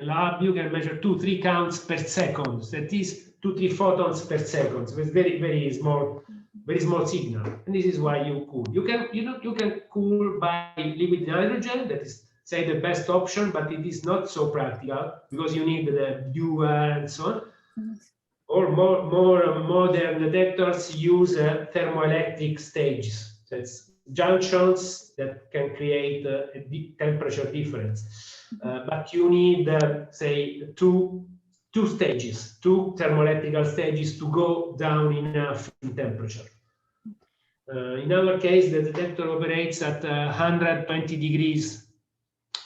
lab, you can measure 2-3 counts per second. That is 2-3 photons per second. So it's very small signal, and this is why you cool. You can cool by liquid nitrogen. That is, say, the best option, but it is not so practical because you need the viewer and so on. Or more modern detectors use thermoelectric stages. That's junctions that can create a deep temperature difference. But you need, say, two stages, two thermoelectrical stages to go down enough in temperature. In our case, the detector operates at 120 degrees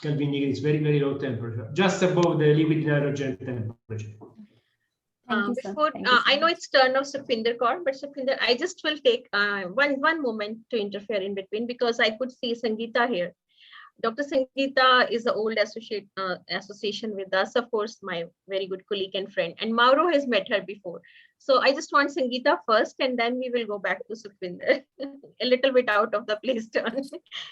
Kelvin degrees, very low temperature, just above the liquid nitrogen temperature. Before I know it's turn of Sukhvinder Kaur, but Sukhvinder, I just will take one moment to interfere in between because I could see Sangeeta here. Dr. Sangeeta is an old association with us, of course, my very good colleague and friend, and Mauro has met her before. So I just want Sangeeta first, and then we will go back to Sukhvinder, a little bit out of the place turn.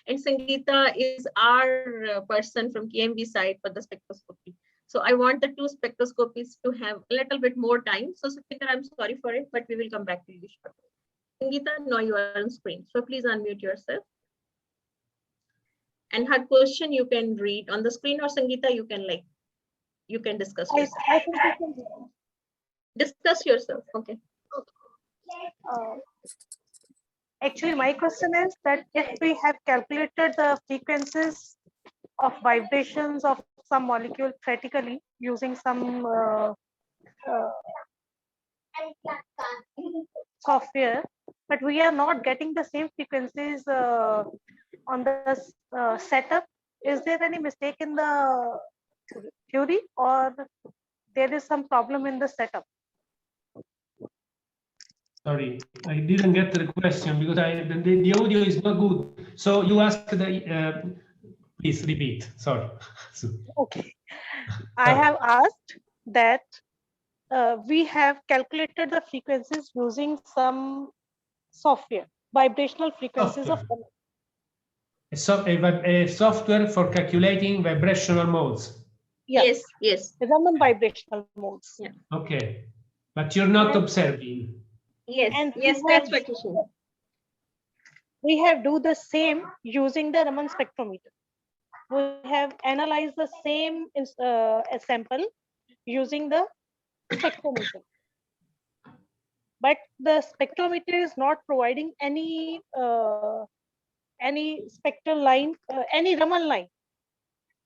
And Sangeeta is our person from KMV side for the spectroscopy. So I want the two spectroscopies to have a little bit more time. So Sukhvinder, I'm sorry for it, but we will come back to you shortly. Sangeeta, now you are on screen. So please unmute yourself. And her question you can read on the screen, or Sangeeta, you can discuss yourself. I think you can discuss yourself. Okay. Actually, my question is that if we have calculated the frequencies of vibrations of some molecule theoretically using some software, but we are not getting the same frequencies on the setup, is there any mistake in the theory or there is some problem in the setup? Sorry, I didn't get the question because the audio is not good. So you asked the, please repeat, sorry. Okay, I have asked that we have calculated the frequencies using some software, vibrational frequencies of a software for calculating vibrational modes. Yes. Raman vibrational modes. Yeah. Okay, but you're not observing. Yes, and yes, that's what you said. We have do the same using the Raman spectrometer. We have analyzed the same sample using the spectrometer. But the spectrometer is not providing any spectral line, any Raman line.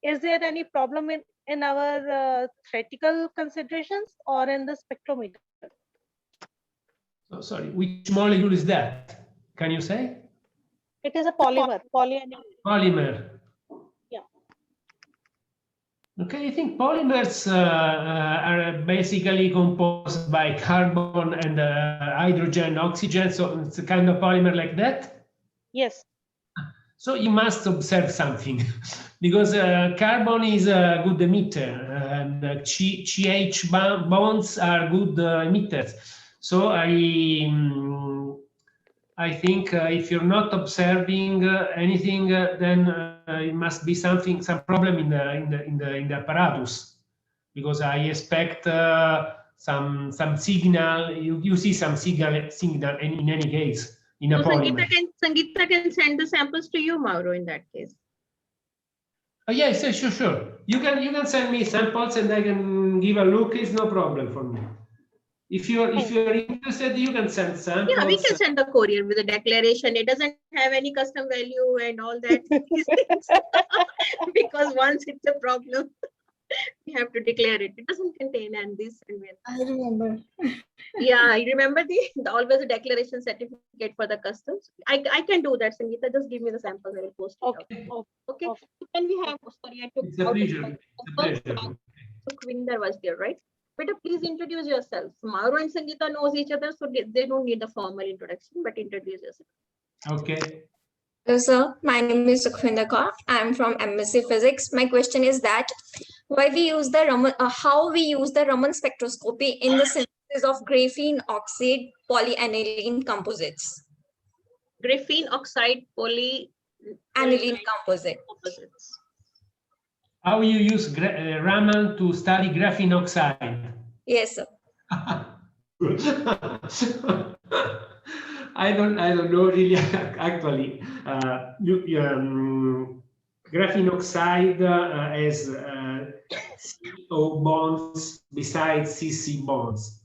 Is there any problem in our theoretical considerations or in the spectrometer? Oh, sorry, which molecule is that? Can you say? It is a polymer, polyanion. Polymer. Yeah. Okay, I think polymers are basically composed by carbon and hydrogen, oxygen. So it's a kind of polymer like that. Yes. So you must observe something because carbon is a good emitter and CH bonds are good emitters. So I think if you're not observing anything, then it must be some problem in the apparatus, because I expect some signal. You see some signal in any case in a polymer. Sangeeta can send the samples to you, Mauro, in that case. Yes, sure. You can send me samples and I can give a look. It's no problem for me. If you're interested, you can send samples. Yeah, we can send the courier with a declaration. It doesn't have any custom value and all that. Because once it's a problem, we have to declare it. It doesn't contain and this and that. I remember. Yeah, I remember the always a declaration certificate for the customs. I can do that, Sangeeta. Just give me the samples. I will post it out. Okay. Then we have, sorry, I took It's a out pleasure. of It's a pleasure. So Kvinder was there, right? But please introduce yourself. Mauro and Sangeeta knows each other, so they don't need the formal introduction, but introduce yourself. Okay. Hello, sir. My name is Sukhvinder Kaur. I am from MSc Physics. My question is that why we use the Raman, how we use the Raman spectroscopy in the synthesis of graphene oxide polyaniline composites. Graphene oxide Aniline composites. How you use Raman to study graphene oxide? Yes, sir. I don't know really actually. Graphene oxide has CO bonds besides CC bonds.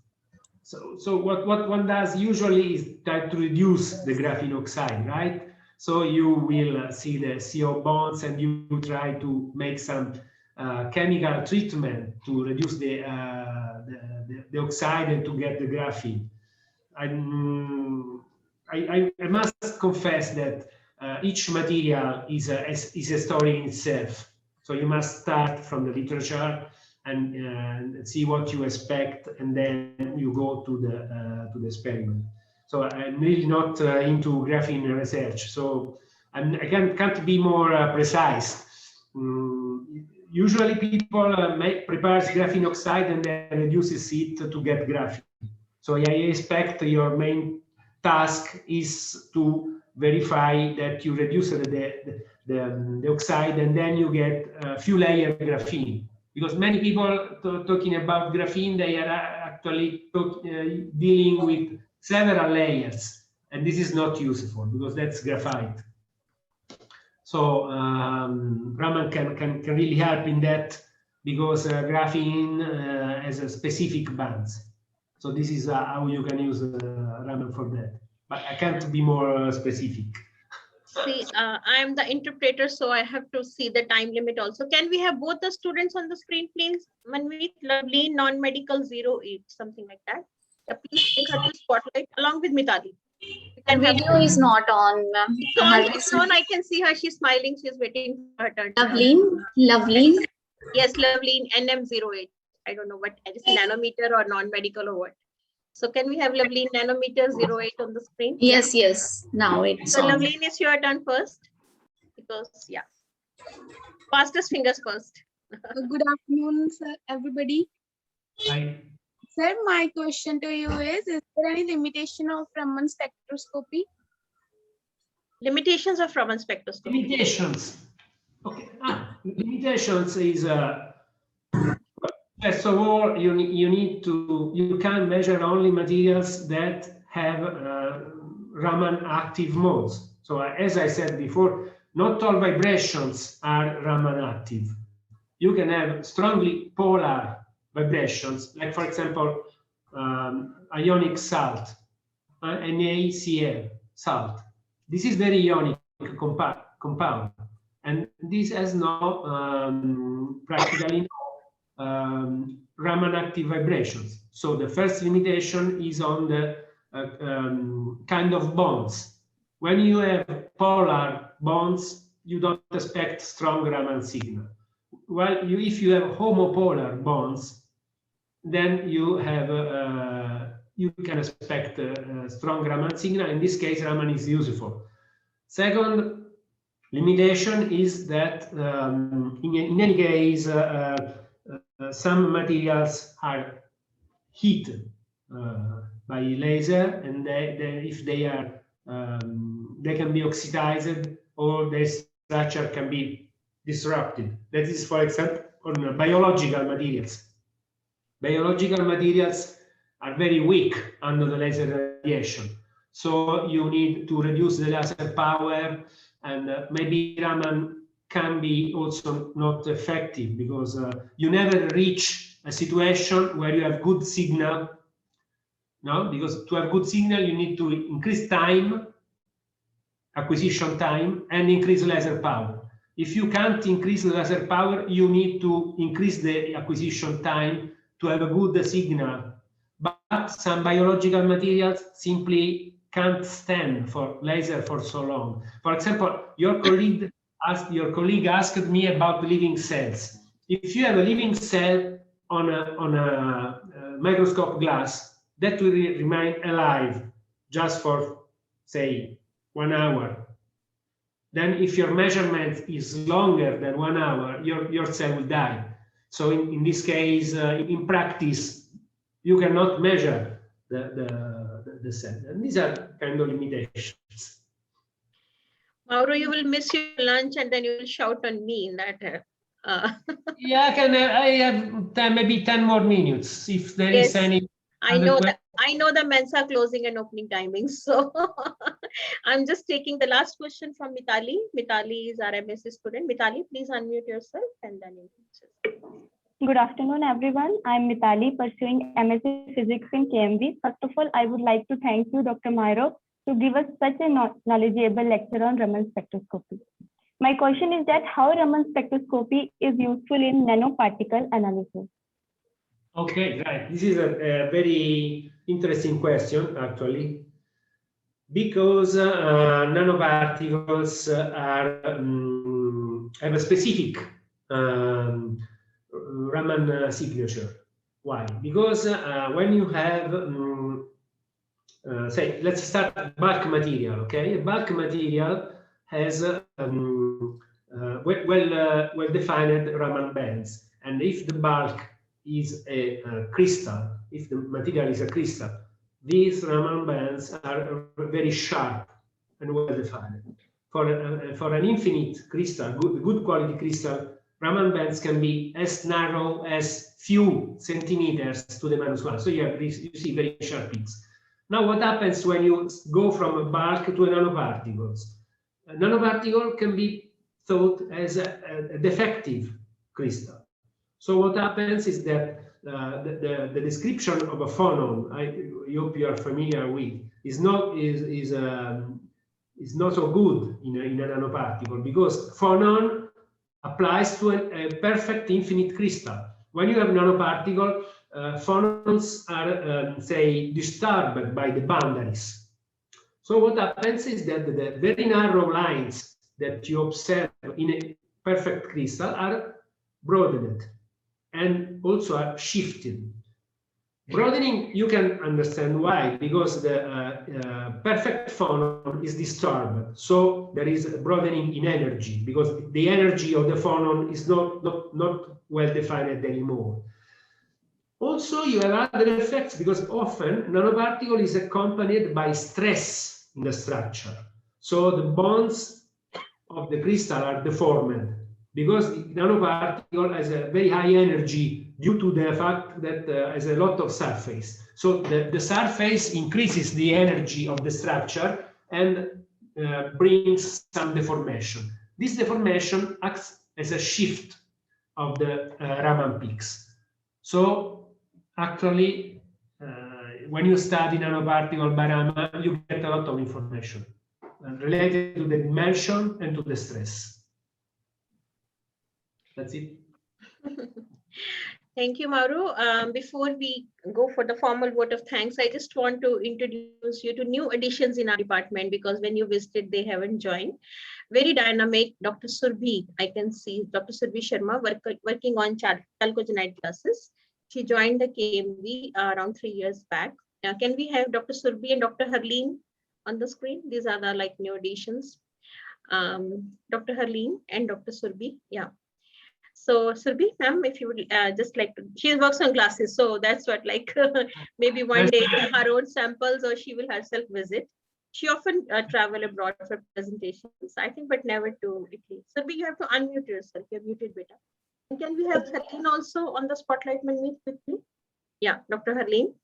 So what one does usually is try to reduce the graphene oxide, right? So you will see the CO bonds and you try to make some chemical treatment to reduce the oxide and to get the graphene. I must confess that each material is a story in itself. So you must start from the literature and see what you expect, and then you go to the experiment. So I'm really not into graphene research, so I can't be more precise. Usually people prepares graphene oxide and then reduces it to get graphene. So I expect your main task is to verify that you reduce the oxide and then you get a few layer graphene. Because many people talking about graphene, they are actually dealing with several layers, and this is not useful because that's graphite. So Raman can really help in that because graphene has a specific bands. So this is how you can use Raman for that. But I can't be more specific. See, I'm the interpreter, so I have to see the time limit also. Can we have both the students on the screen, please? Manmeet, Lovely, non-medical 08, something like that. Please take her to spotlight along with Mitali. The video is not on, ma'am. It's on. I can see her. She's smiling. She's waiting for her turn. Lovely. Yes, Lovely, NM08. I don't know what, is it nanometer or non-medical or what. So can we have Lovely nanometer 08 on the screen? Yes. Now it's so on. Lovely, it's your turn first. Because, yeah. Fastest fingers first. Good afternoon, sir, everybody. Hi. Sir, my question to you is there any limitation of Raman spectroscopy? Limitations of Raman spectroscopy. Limitations. Okay. Limitations is first of all, you can measure only materials that have Raman active modes. So as I said before, not all vibrations are Raman active. You can have strongly polar vibrations, like for example, ionic salt, NaCl salt. This is very ionic compound, and this has no practically no Raman active vibrations. So the first limitation is on the kind of bonds. When you have polar bonds, you don't expect strong Raman signal. Well, if you have homopolar bonds, then you have you can expect a strong Raman signal. In this case, Raman is useful. Second limitation is that in any case, some materials are heated by laser, and if they are they can be oxidized or their structure can be disrupted. That is, for example, on biological materials. Biological materials are very weak under the laser radiation, so you need to reduce the laser power, and maybe Raman can be also not effective because you never reach a situation where you have good signal No, because to have good signal, you need to increase time, acquisition time, and increase laser power. If you can't increase the laser power, you need to increase the acquisition time to have a good signal. But some biological materials simply can't stand for laser for so long. For example, your colleague asked me about living cells. If you have a living cell on a microscope glass, that will remain alive just for, say, 1 hour. Then if your measurement is longer than 1 hour, your cell will die. So in this case, in practice, you cannot measure the cell. And these are kind of limitations. Mauro, you will miss your lunch and then you will shout on me in that. Yeah, I have maybe 10 more minutes if there is any. I know that. I know the Mensa closing and opening timings. So I'm just taking the last question from Mitali. Mitali is our MSc student. Mitali, please unmute yourself and then you. Good afternoon, everyone. I'm Mitali, pursuing MSc Physics in KMV. First of all, I would like to thank you, Dr. Mauro, to give us such a knowledgeable lecture on Raman spectroscopy. My question is that how Raman spectroscopy is useful in nanoparticle analysis? Okay, right. This is a very interesting question, actually, because nanoparticles have a specific Raman signature. Why? Because when you have, say, let's start bulk material. Okay, bulk material has well-defined Raman bands, and if the bulk is a crystal, if the material is a crystal, these Raman bands are very sharp and well defined. For an infinite crystal, good quality crystal, Raman bands can be as narrow as few centimeters to the -1. So you see very sharp peaks. Now, what happens when you go from a bulk to a nanoparticles? A nanoparticle can be thought as a defective crystal. So what happens is that the description of a phonon, I hope you are familiar with, is not so good in a nanoparticle, because phonon applies to a perfect infinite crystal. When you have nanoparticle, phonons are say disturbed by the boundaries. So what happens is that the very narrow lines that you observe in a perfect crystal are broadened and also are shifted. Broadening, you can understand why, because the perfect phonon is disturbed. So there is a broadening in energy, because the energy of the phonon is not well defined anymore. Also, you have other effects, because often nanoparticle is accompanied by stress in the structure. So the bonds of the crystal are deformed, because the nanoparticle has a very high energy due to the fact that has a lot of surface. So the surface increases the energy of the structure and brings some deformation. This deformation acts as a shift of the Raman peaks. So actually, when you study nanoparticle by Raman, you get a lot of information related to the dimension and to the stress. That's it. Thank you, Mauro. Before we go for the formal vote of thanks, I just want to introduce you to new additions in our department, because when you visited, they haven't joined. Very dynamic, Dr. Surbhi. I can see Dr. Surbhi Sharma working on chalcogenide classes. She joined the KMV around 3 years back. Now, can we have Dr. Surbhi and Dr. Harleen on the screen? These are the new additions. Dr. Harleen and Dr. Surbhi. Yeah. So Surbhi, ma'am, if you would just like to, she works on glasses, so that's what, maybe one day her own samples, or she will herself visit. She often travel abroad for presentations, I think, but never to Italy. Surbhi, you have to unmute yourself. You're muted, beta. And can we have Harleen also on the spotlight meet quickly? Yeah, Dr. Harleen,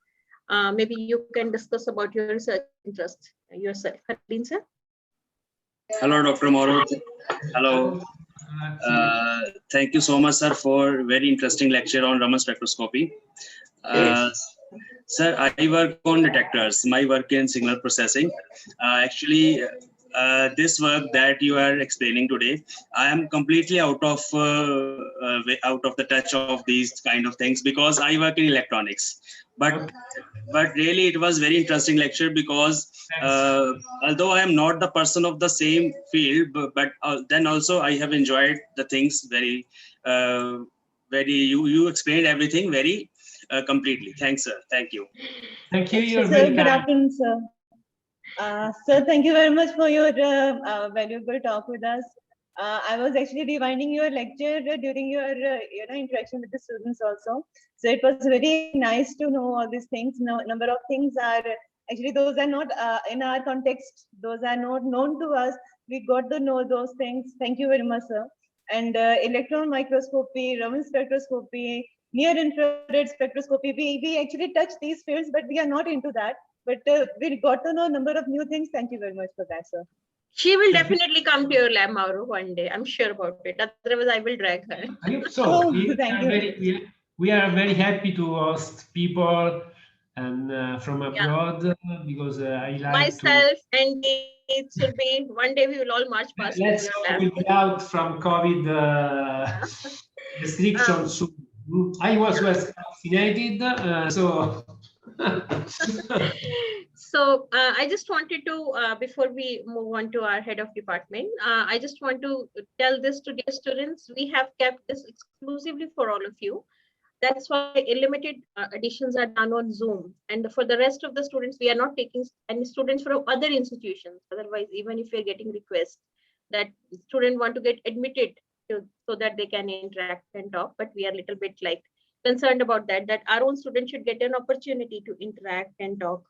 maybe you can discuss about your research interest yourself. Harleen, sir. Hello, Dr. Mauro. Hello. Thank you so much, sir, for very interesting lecture on Raman spectroscopy. Sir, I work on detectors. My work in signal processing. Actually, this work that you are explaining today, I am completely out of the touch of these kind of things because I work in electronics. But really, it was very interesting lecture because although I am not the person of the same field, but then also I have enjoyed the things very. You explained everything very completely. Thanks, sir. Thank you. Thank you. You're Sir, very good kind. afternoon, sir. Sir, thank you very much for your valuable talk with us. I was actually rewinding your lecture during your interaction with the students also. So it was very nice to know all these things. No, number of things are actually those are not in our context. Those are not known to us. We got to know those things. Thank you very much, sir. And electron microscopy, Raman spectroscopy, near infrared spectroscopy. We actually touch these fields, but we are not into that. But we got to know a number of new things. Thank you very much for that, sir. She will definitely come to your lab, Mauro, one day. I'm sure about it. Otherwise, I will drag her. I hope so. Oh, we, thank are you. we are very happy to host people and from abroad because I like Myself and it should be one day we will all march past let's your hope lab. we'll be out from COVID restrictions soon. I was vaccinated, so So I just wanted to, before we move on to our head of department, I just want to tell this to dear students. We have kept this exclusively for all of you. That's why limited additions are done on Zoom. And for the rest of the students, we are not taking any students from other institutions. Otherwise, even if we're getting requests that students want to get admitted so that they can interact and talk, but we are a little bit like concerned about that our own students should get an opportunity to interact and talk.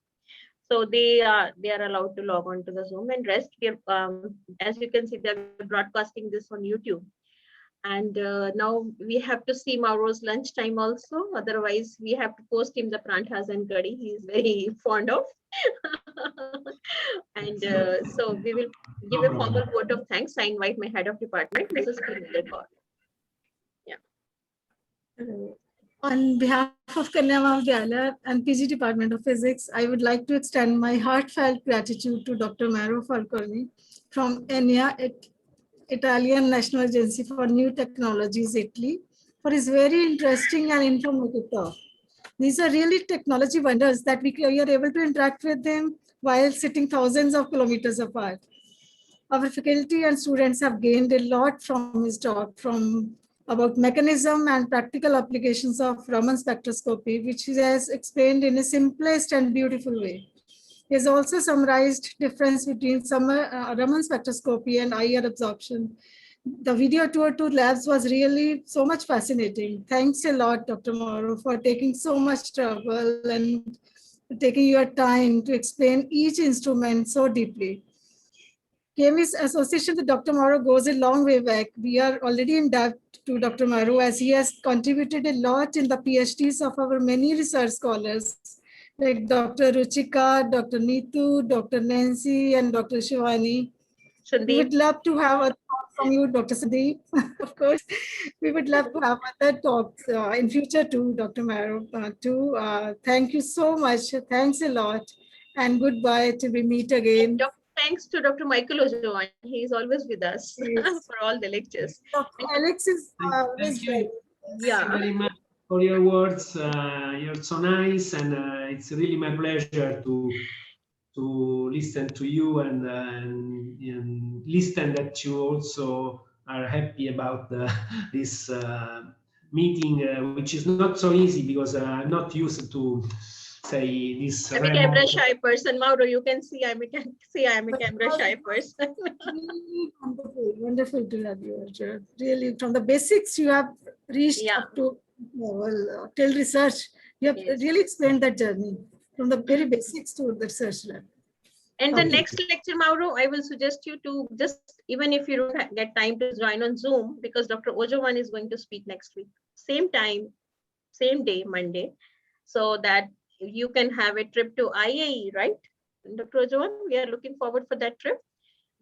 So they are allowed to log on to the Zoom and rest. We are, as you can see, they're broadcasting this on YouTube. And now we have to see Mauro's lunchtime also. Otherwise, we have to post him the pranthas and curry he is very fond of. And so we will give a formal vote of thanks. I invite my head of department, Mrs. Kanya Maha. On behalf of Kanya Maha Vidyalaya and PG Department of Physics, I would like to extend my heartfelt gratitude to Dr. Mauro Falconi from ENIA, Italian National Agency for New Technologies, Italy, for his very interesting and informative talk. These are really technology wonders that we are able to interact with them while sitting thousands of kilometers apart. Our faculty and students have gained a lot from his talk, from about mechanism and practical applications of Raman spectroscopy, which he has explained in a simplest and beautiful way. He has also summarized difference between Raman spectroscopy and IR absorption. The video tour to labs was really so much fascinating. Thanks a lot, Dr. Mauro, for taking so much trouble and taking your time to explain each instrument so deeply. KME's association with Dr. Mauro goes a long way back. We are already in debt to Dr. Mauro as he has contributed a lot in the PhDs of our many research scholars like Dr. Ruchika, Dr. Neetu, Dr. Nancy, and Dr. Shivani. We would love to have a talk from you, Dr. Sandeep. Of course, we would love to have other talks in future too, Dr. Mauro. Thank you so much. Thanks a lot. And goodbye till we meet again. Thanks to Dr. Michael Ojovan. He is always with us for all the lectures. Alex is always there. Yeah. Thank you very much for your words. You're so nice, and it's really my pleasure to listen to you and listen that you also are happy about this meeting, which is not so easy because I'm not used to say this. I'm a camera shy person, Mauro. You can see I'm a camera shy person. Wonderful, wonderful to have you, Arjun. Really, from the basics you have reached up to till research. You have really explained that journey from the very basics to the research lab. And the next lecture, Mauro, I will suggest you to just, even if you don't get time to join on Zoom, because Dr. Ojovan is going to speak next week, same time, same day, Monday, so that you can have a trip to IAE, right? Dr. Ojovan, we are looking forward for that trip.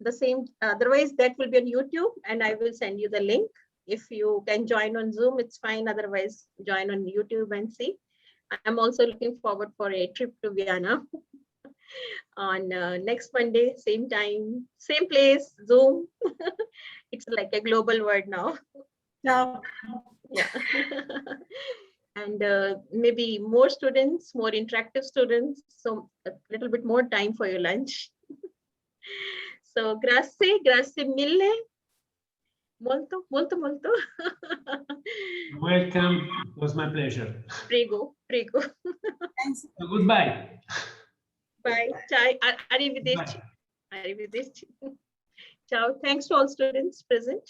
The same, otherwise that will be on YouTube and I will send you the link. If you can join on Zoom, it's fine. Otherwise, join on YouTube and see. I'm also looking forward for a trip to Vienna on next Monday, same time, same place, Zoom. It's like a global word now. Yeah. Yeah. And maybe more students, more interactive students, so a little bit more time for your lunch. So grazie mille, molto, molto, molto. Welcome. It was my pleasure. Prego, prego. So goodbye. Bye. Ciao. Arrivederci. Arrivederci. Ciao. Thanks to all students present.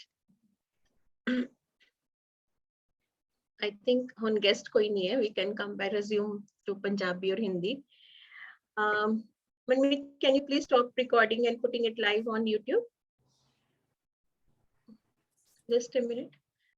I think on guest koi nahi hai. We can come by resume to Punjabi or Hindi. Can you please stop recording and putting it live on YouTube? Just a minute.